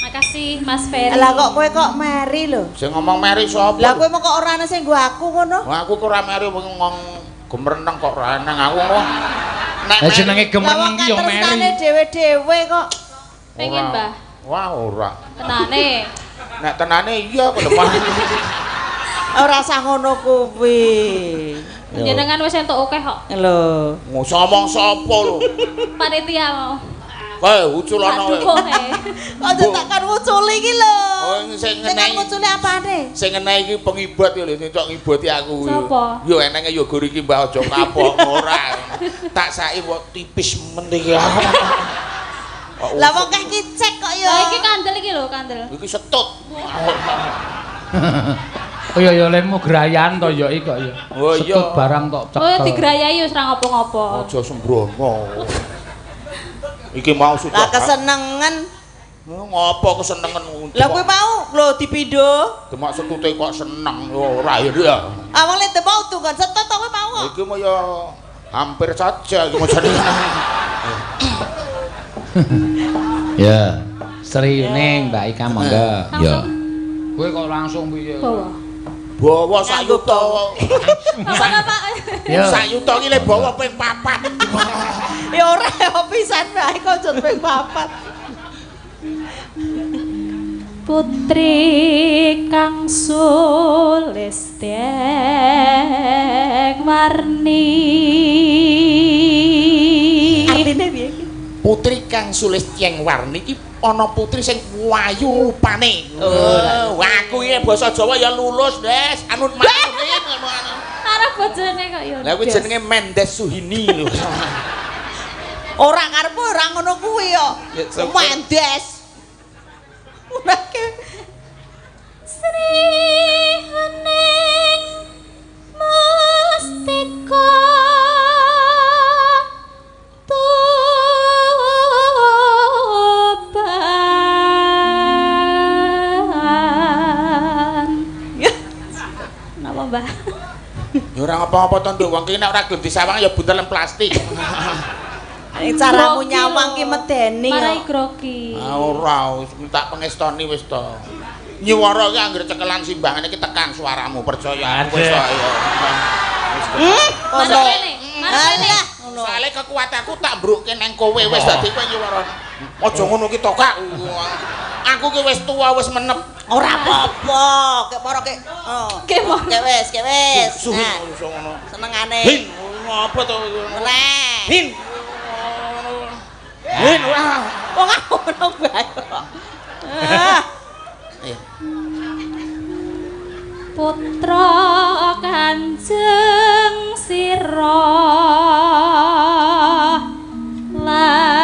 Makasih Mas Ferry. Lah kok kowe kok meri lho. Sing ngomong meri sapa? Lah kowe kok ora ana sing nggo aku ngono? Wah, aku kok ora meri ngomong gemereneng kok ora eneng aku kok. Nek jenenge gemereneng iki ya meri. Lah dhewe-dhewe kok. Pengen, Mbah. Wah, ora. Tenane. Nek tenane iya kok lemah. Ora usah ngono kuwi. Jenengan wis entuk akeh kok. Lho. Ngomong sapa lho? Panitia mau. Kowe uculana kowe. Aja takkan nguculi iki lho. Oh, sing Dengan nguculi apane? Sing enek iki pengibat ya lho, sing cok ngibati aku. Sapa? Yo enenge yo guru iki Mbah aja kapok ora. Tak saiki kok tipis meneh. Lah wong kek cek kok ya. Lah iki kandel iki lho, kandel. Iki setut. Oh iya lemmu grayan to ya iki kok ya. Oh iya. Setut barang tok cekel. Oh digrayai wis ora ngopo-ngopo. Aja sembrono. Iki mau sudah. Lah kesenengan. Ngopo kesenengan? Lah kowe mau lho dipindho. Demak setute kok seneng ora ya. Awale mau tunggon setut kowe mau kok. Iki mau ya hampir saja iki mau jadi. Ya. Sri Uning Mbak Ika monggo. Ya. Kowe kok langsung piye? Bawa sak yuta. Apa Pak? Ya. Sak yuta iki le bawa ping 4. Ya ora pisan bae kok jut ping 4. Putri kang Sulisteng Warni. Artine piye iki? Putri kang Sulisteng Warni iki ana putri sing wayu rupane. Oh, aku iki basa Jawa ya lulus, Des. Anut manunin ngono. Karo bojone kok ya. Lah kuwi jenenge Mendes Suhini lho. Ora karepku ora ngono kuwi kok. Mendes. Nake Sri Hening Mustika Toban. Napa, Mbah? Ya ora apa-apa to, Nduk. Wong ki nek ora gelem disawang ya buntelen plastik. Caramu nyawang ki medeni Marai kok. grogi. Ora, wis minta pengestoni wis to. Nyuwara ki anggere cekelan simbangan iki tekan suaramu, percaya aku wis kok ya. Masuk kene, masuk kene. Soale kekuatanku tak mbrukke nang kowe wis dadi kowe nyuwara. Aja ngono ki to, Kak. Aku ki wis tuwa, wis menep. Ora apa-apa, kek moro kek. Kek moro. Kek wis, kek wis. Nah, ngono. Senengane. Hin, ngapa to? Nah. Hin. Hin, wah. Wong aku ngono bae. Putra Kanjeng Sira lawe.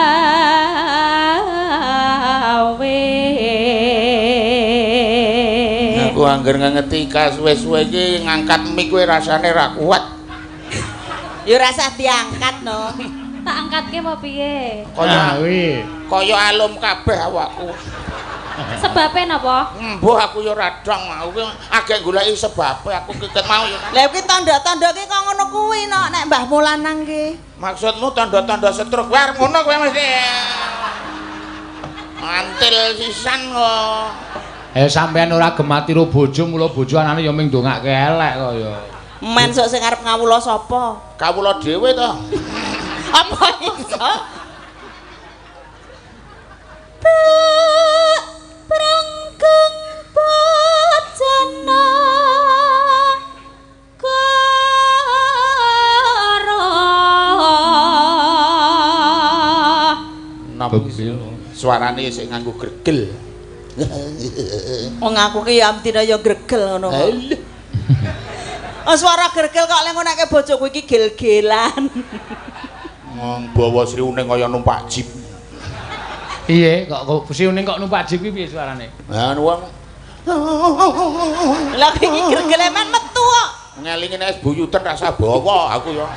Aku angger ngengeti suwe-suwe iki ngangkat mik kowe rasane ra kuat. Ya rasa diangkat no. Tak angkatke apa piye? Kaya alum kabeh awakku. Sebabe napa? Mbuh aku ya radang mau ki agek goleki sebabe aku kiket mau ya. Lah iki tanda-tanda ki kok ngono kuwi no nek mbahmu lanang ki. Maksudmu tanda-tanda stroke war ngono kowe mesti. Mantil sisan kok. Sampean ora gemati ro bojo, mula bojo anane ya ming ndongake elek kok ya. Men sok sing arep ngawula sapa? Kawula dhewe to. Apa iso? Pranggeng bacana karo napa suarane sik nganggo gregel. Wong aku ki ya amtine ya gregel ngono kok. Oh suara gregel kok lek ngonake bojoku iki gel-gelan. Wong bawa sriune kaya numpak jeep. Iya, kok siuning kok numpak jeep iki piye suarane? Lah wong Lah iki gregele men metu kok. ngelingi es buyuten rasa bawa aku ya.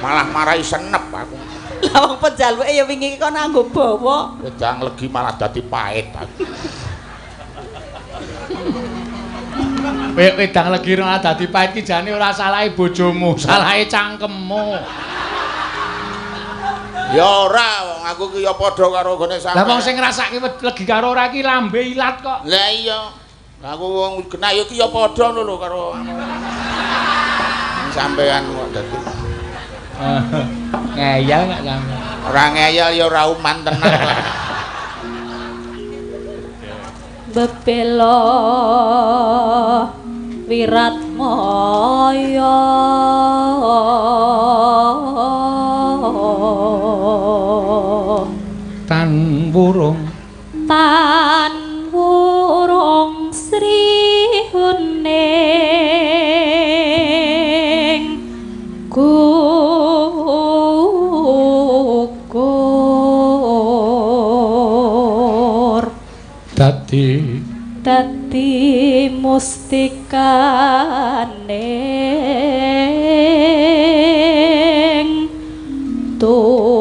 Malah marahi senep aku. Lah wong penjaluke ya wingi kok nganggo bawa. Wedang legi malah dadi pahit aku. Wedang legi malah dadi pahit ki jane ora salahe bojomu, salahe cangkemmu. Ya ora, wong aku ki ya padha karo gone sampeyan. Lah wong sing ngrasake legi karo ora ki lambe ilat kok. Lah iya. Aku wong genayu ki ya padha lho karo sampeyan kok dadi. Ngeyel gak sampe. Ora ngeyel ya ora uman tenan. Bebelo wirat moyo tan wurung Sri Huning gugur dadi mustikaning toban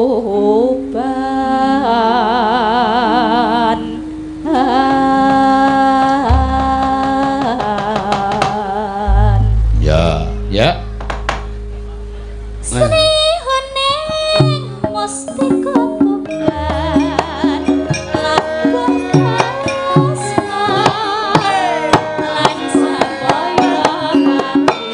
ya Sri Huning mustika toban lakon asmar lan sabaya mati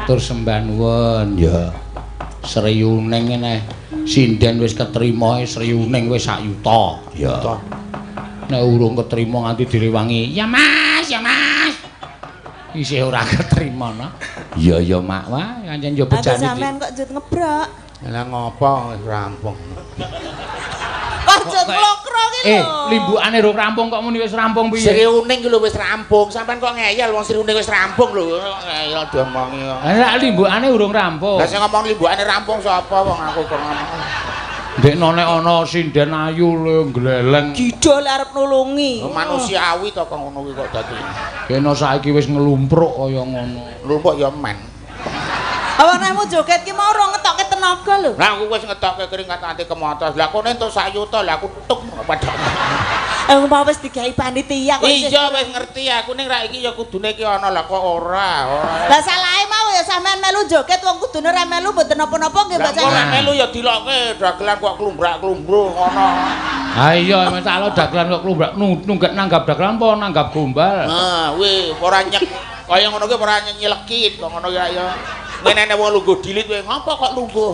Matur sembah nuwun. Ya. Sriyuning ngene. Sinden wis ketrima, Sriyuning wis sak yuta. Ya. Nek urung ketrima nganti direwangi, "Ya Mas, ya Mas." Isih ora ketrima no. Iya ya Mak, wah pancen yo bejane. Sampean kok njut ngebrok. Lah ngopo wis rampung. Kok njut klokro ki lho. Limbukane rung rampung kok muni wis rampung piye? Sriuning ki lho wis rampung. Sampeyan kok ngeyel wong Sriuning wis rampung lho. Ngeyel diomongi kok. Lah limbukane urung rampung. Lah sing ngomong limbukane rampung sapa wong aku kok ngomong. Ndek nek ana sinden ayu lho gleleng. Didol arep nulungi. Manusiawi to kok ngono kuwi kok dadi. Kena saiki wis ngelumpruk kaya ngono. Lumpuk ya men. Awanemu joget ki mau ora ngetokke tenaga lho. Lah aku wis ngetokke keringat ati kemotos. Lah kene entuk sak yuta lah aku tuk padha. Mau wis digawe panitia kok. Iya wis ngerti aku ning ra iki ya kudune ki ana lah kok ora. Lah salahe mau ya sampean melu joget wong kudune ra melu mboten napa-napa nggih Mbak Cak. Ora melu ya dilokke dagelan kok klumbrak-klumbruk ngono. Ha iya wis tak lo dagelan kok klumbrak nunggak nanggap dagelan apa nanggap gombal. Nah, kuwi ora nyek kaya ngono kuwi ora nyelekit kok ngono ya ya. Ngene wong lungguh dilit kowe ngopo kok lungguh?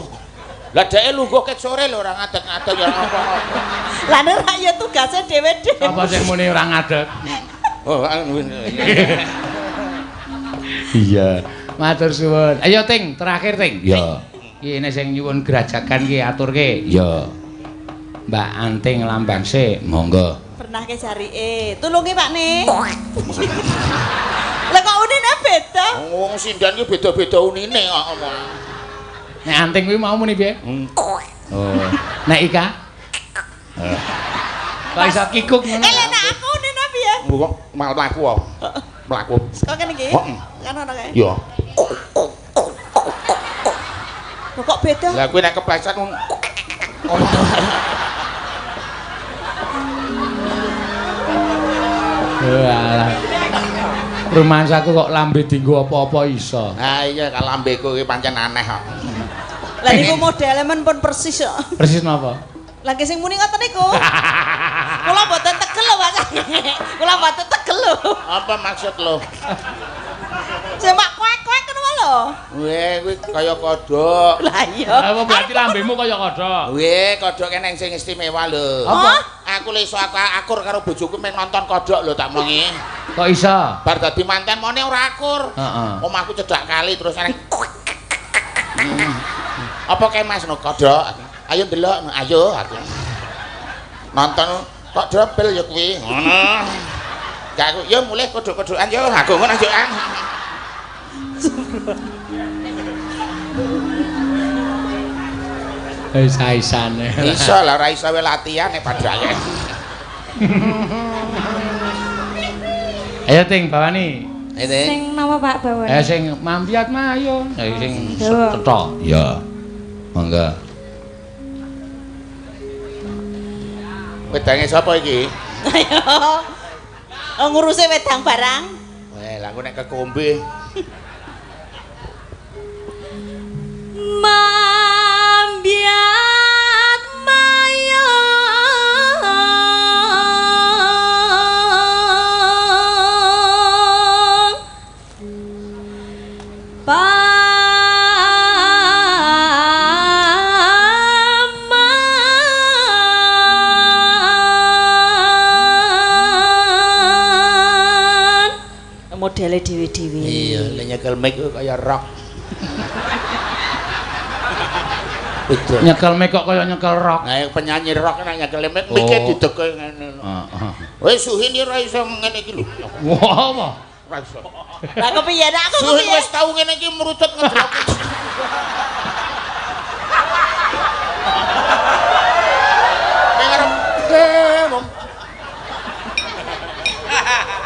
Lah dheke lungguh ket sore lho ora ngadeg-ngadeg ya ngopo. Lah nek ya tugase dhewe-dhewe. Apa sing muni ora ngadeg? Oh, iya. Matur suwun. Ayo Ting, terakhir Ting. Ya. Iki nek sing nyuwun gerajakan ki aturke. Ya. Mbak Anting Lambangse, monggo. Pernah ke jarike. Tulungi Pak Ne. Lah kok unine beda? Wong sindan ki beda-beda unine kok. Nek Anting kuwi mau muni piye? Oh. Nek Ika? Kok iso kikuk ngono? Nek aku unine piye? Kok mlaku kok. Mlaku. Kok kene iki? Kan ono kae. Iya. Kok beda? Lah kuwi nek kepleset ngono. Walah. Rumasaku kok lambe dienggo apa-apa iso. Ha iya kalau lambeku iki pancen aneh kok. Lah niku modele men pun persis kok. Persis napa? Lagi sing muni ngoten niku. Kula mboten tegel lho Mas. Kula mboten tegel lho. Apa maksud lo? Sing mak kuek-kuek ngono lho. Weh kuwi kaya kodhok. Lah iya. Apa berarti lambemu kaya kodhok? Weh kodhok kene sing istimewa lho. Apa? Aku le iso akur karo bojoku men nonton kodhok lho tak mengi. Kok iso? Bar dadi manten mone ora akur. Heeh. Omahku cedhak kali terus ana. Apa kae Mas no kodhok? Ayo ndelok, ayo aku. Nonton kok drobel ya kuwi. Ngono. Ya aku ya mulih kodhok-kodhokan yo aku ngono ajokan. Saisane. Iso lah ora iso wae latihan nek padake. Ayo Ting bawani. Sing napa Pak bawani? Sing mampiat mah ayo. Sing cetha. Ya. Monggo. Wedange sapa iki? Ayo. Ngurusi wedang barang. Weh, lah aku nek kekombe. Mambiat maya modele dhewe-dhewe. Iya, lek nyekel mic kaya rock. Nyekel mic kok kaya nyekel rock. Nah, penyanyi rock nek nyekel mic mic-e dideke ngene. Heeh. Wis suhin ora iso ngene iki lho. Wah, apa? Ora iso. Lah kepiye nek aku Suhin kepiye? wis tau ngene iki merutut ngedrop.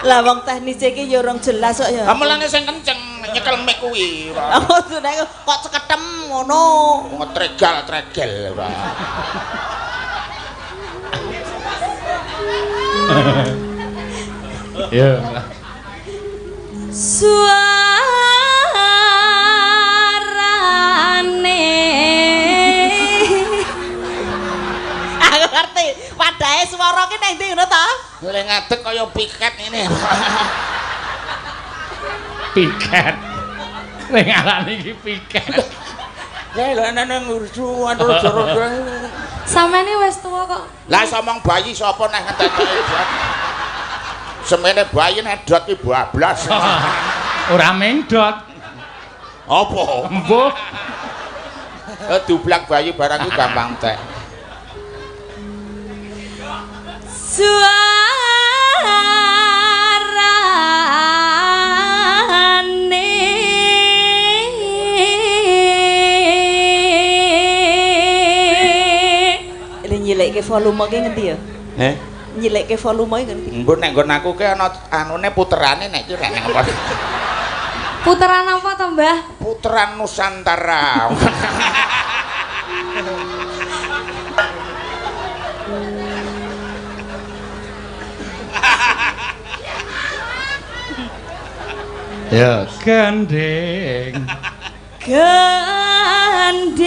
Lah wong teknis iki ya urung jelas kok ya. Amelane sing kenceng nyekel mic kuwi. Oh, nek kok ceketem ngono. Ngetregal-tregel ora. Ya. Suarane aku ngerti padahe swara ki nang ndi ngono ta? Lek ngadeg kaya piket ngene. Piket. Ning aran iki piket. Ya lha nang ngursu rodo-rodo. Samene wis tuwa kok. Lah somong bayi sapa neh ngentekake dot. Semene bayi nedot ki bablas. Ora mendot. Apa? Embuh. Dublak bayi barang ku gampang tek. Nyilike volume ki ngendi ya? Nyilike volume ki ngendi? Mbok nek nggon aku ki ana anune puterane nek ki nek apa? Puteran apa to, Mbah? Puteran Nusantara. Ya gandeng. Gandeng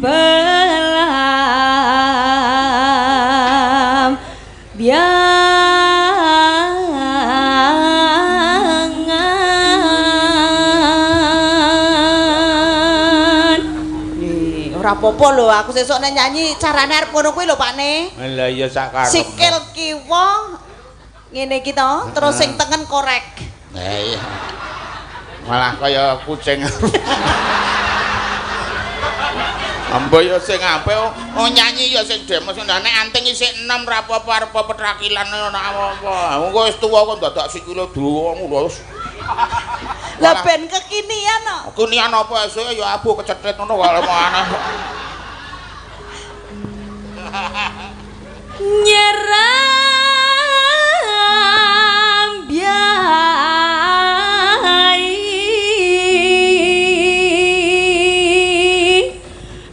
belam biangan. Ora apa-apa lho, aku sesuk nek nyanyi carane arep ngono kuwi lho, Pakne. Lah iya sak karep. Sikil kiwa ngene iki to, terus sing tengen korek. Iya. Malah kaya kucing. Ambo ya sing apik, nyanyi ya sing demos nek anting isih 6 ra apa-apa arep petrakilan ora apa-apa. Engko wis tuwa kok dadak sikile dawa ngono wis. Lah ben kekinian kok. Kekinian apa esuk ya abu kecethit ngono kok aneh. Nyeram biai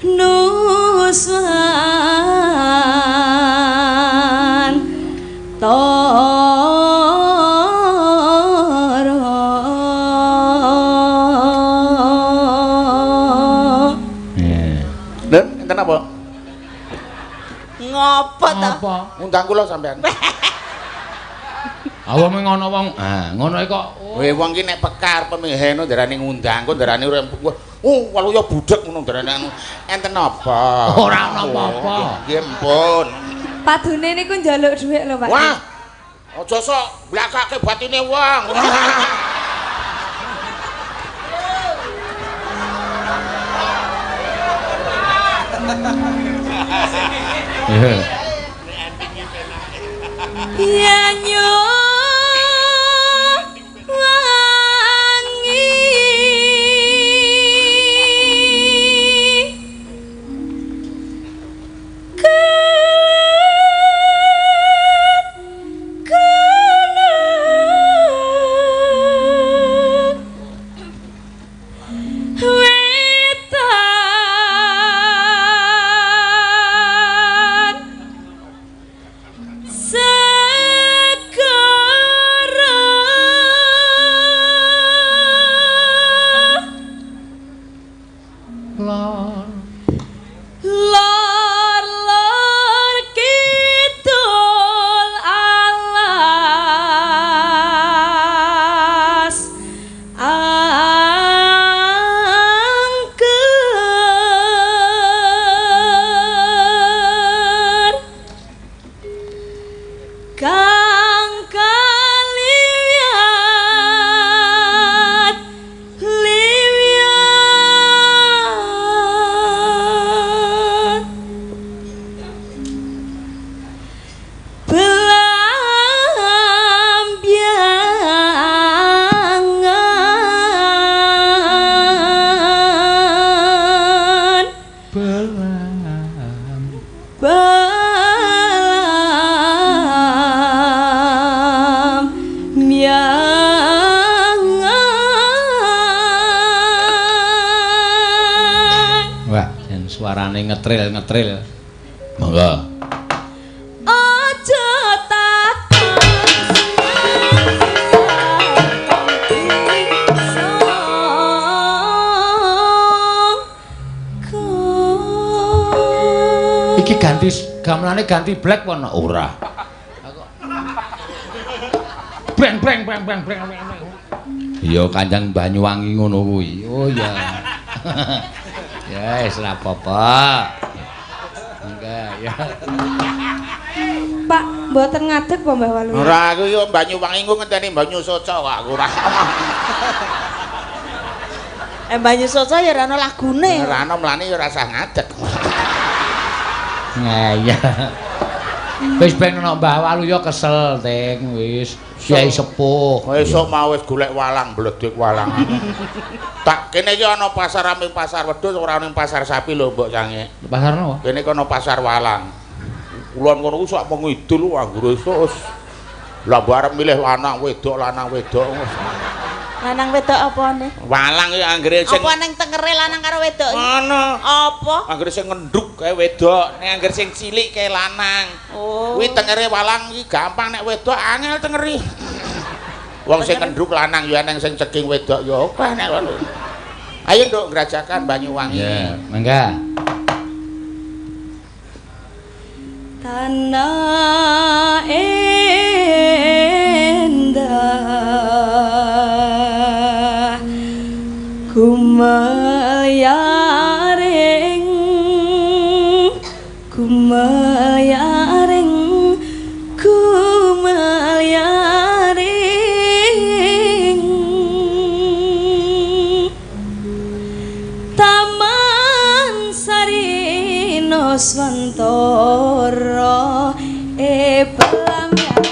nuswan toro. Lha enten apa? Ngopo ta? Apa? Undang kula sampean. Awak mung ngono wong. Ngono kok. Weh wong ki nek pekar pemiheno darane ngundang, kok darane ora walu ya budhek ngono darane anu. Enten apa? Ora ana apa-apa. Nggih ampun. Padune niku njaluk dhuwit lho, Pak. Wah. Aja sok blakake batine wong. Yanyo wangi suarane ngetril. Monggo. Aja takon iki ganti gamelane ganti black apa ora? Breng. Ya Kanjeng Banyuwangi ngono kuwi. Oh ya. Ya wis ora apa-apa. Enggak ya. Pak, mboten ngadeg apa Mbah Waluyo? Ora aku yo Banyuwangi ku ngenteni Banyu Soco kok aku ora. Banyu Soco ya ora ana lagune. Ora ana mlane ya ora usah ngadeg. Ngaya. Wis ben ana Mbah Waluyo kesel ting wis. Kyai sepuh. Esuk mau wis golek walang bledek walang. Tak kene iki ana pasar ame pasar wedhus ora ning pasar sapi lho mbok sange. Pasar napa? Kene kono pasar walang. Kulon ngono ku sak pengidul anggere esuk wis lah barep milih lanang wedok. Lanang wedok apane? Walang iki anggere sing Apa ning tengere lanang karo wedok iki? Ngono. Apa? Anggere sing ngendhuk kae wedok, nek anggere sing cilik kae lanang. Oh. Kuwi tengere walang iki gampang nek wedok angel tengeri. Wong sing ngendhuk lanang ya nang sing ceking wedok ya akeh nek ngono. Ayo nduk ngrajakan Banyuwangi. Ya, mangga. Tanah endah kumayaring Taman Sarino Swantara pelambian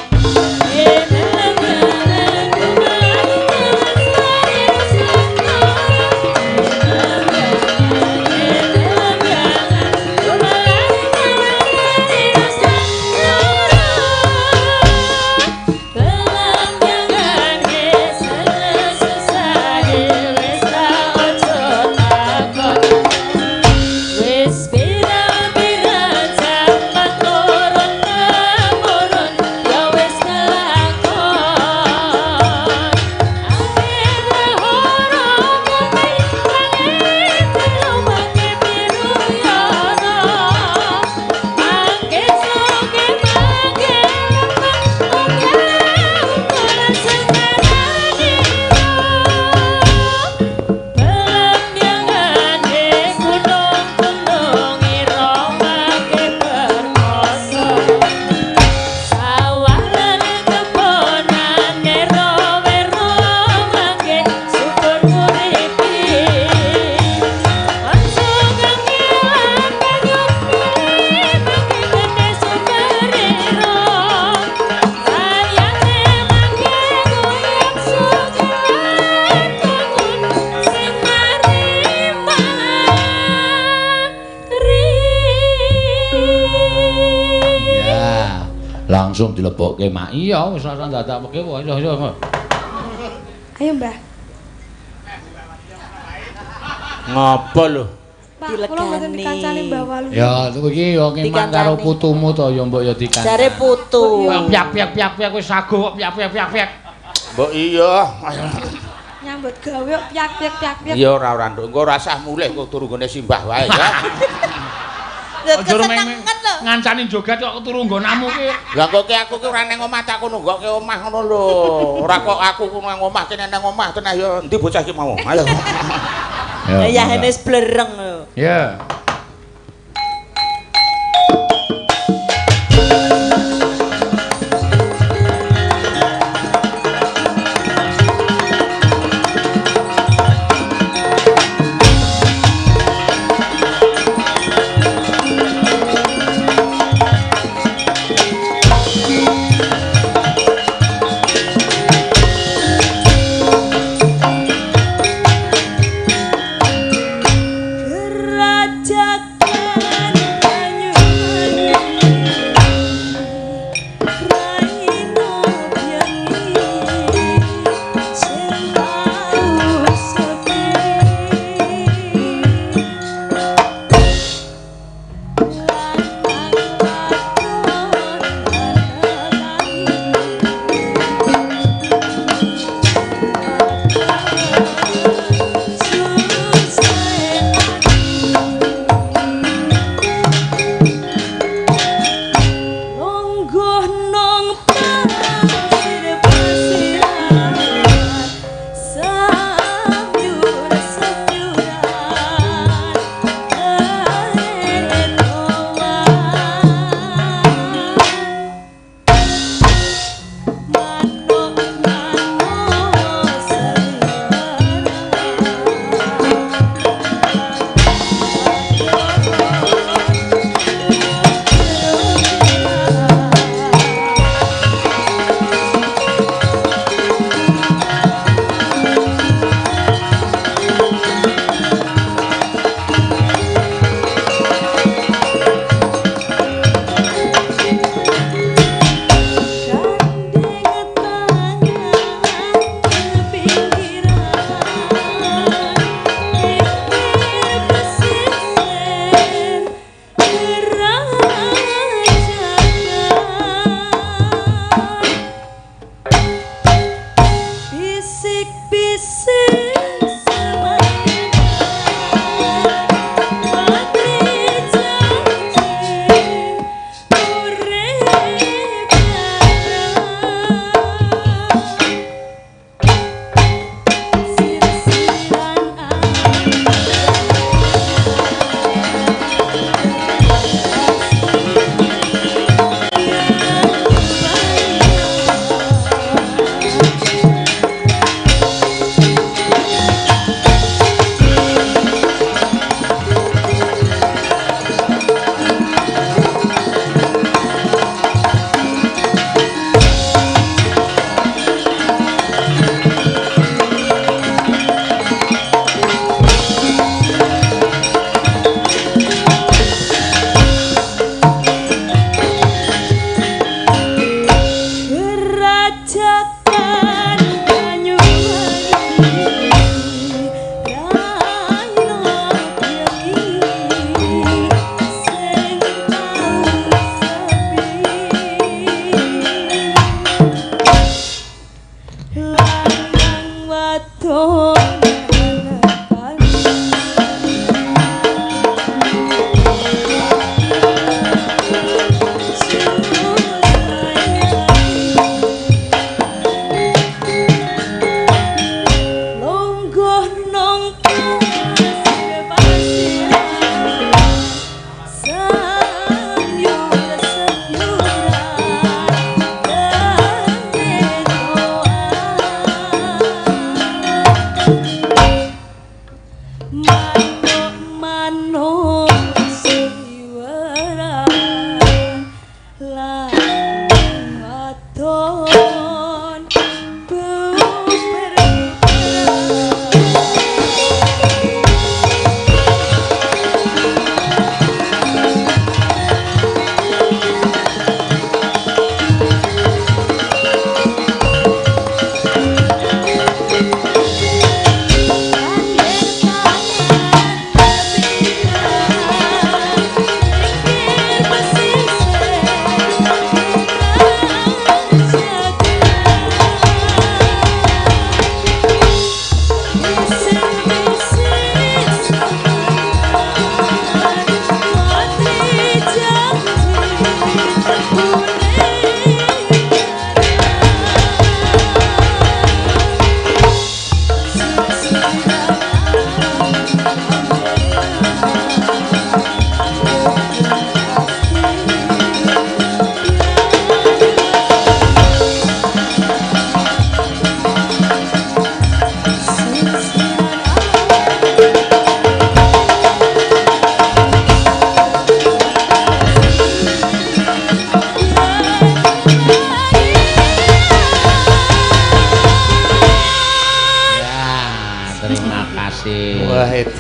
langsung dilebokke mak. Iya wis ora ndadake wae. Ayo Mbah. Ngapa lho? Pak, kula mboten dikancani Mbah Waluyo. Ya iki yo keman karo putumu to ya mbok ya dikancani. Jare putu. Piak-piak wis sago kok piak-piak. Mbok iya. Nyambut gawe kok piak-piak. Iya ora nduk. Engko ora usah mulih kok turu nggone simbah wae ya. Aja ngancani jogat kok turu nggonamu ki. Lah kok aku ki ora nang omah tak nunggokke omah ngono lho. Ora kok aku nang omah kene nang omah tenan ya endi bocah ki mau. Ayo. Ya henes blereng lho. Ya. Raja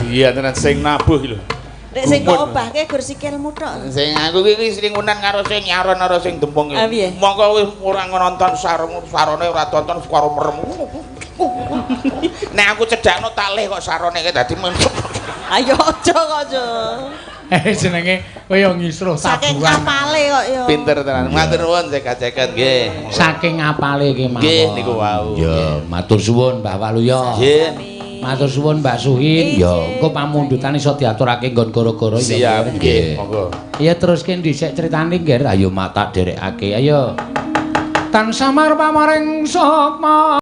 Iya tenan sing nabuh lho. Nek sing kok obahke gur sikilmu tok. Sing aku iki sringunan karo sing nyaron karo sing dempung. Monggo wis ora nonton sarone ora tonton karo merem. Nek aku cedhakno tak leh kok sarone iki dadi ayo aja kok aja. Jenenge kaya ngisruh tabuhan. Saking apale kok ya. Pinter tenan. Matur nuwun cekak-ceket nggih. Saking apale iki mawon. Nggih niku wau. Ya, matur suwun Mbah Waluya. Nggih. Matur suwun Mbak Suhin. Ya, engko pamundutan iso diaturake nggon gara-gara ya. Siap nggih, monggo. Ya teruske dhisik critane nggih. Ayo mata derekake. Ayo. Tan samar pamaring sukma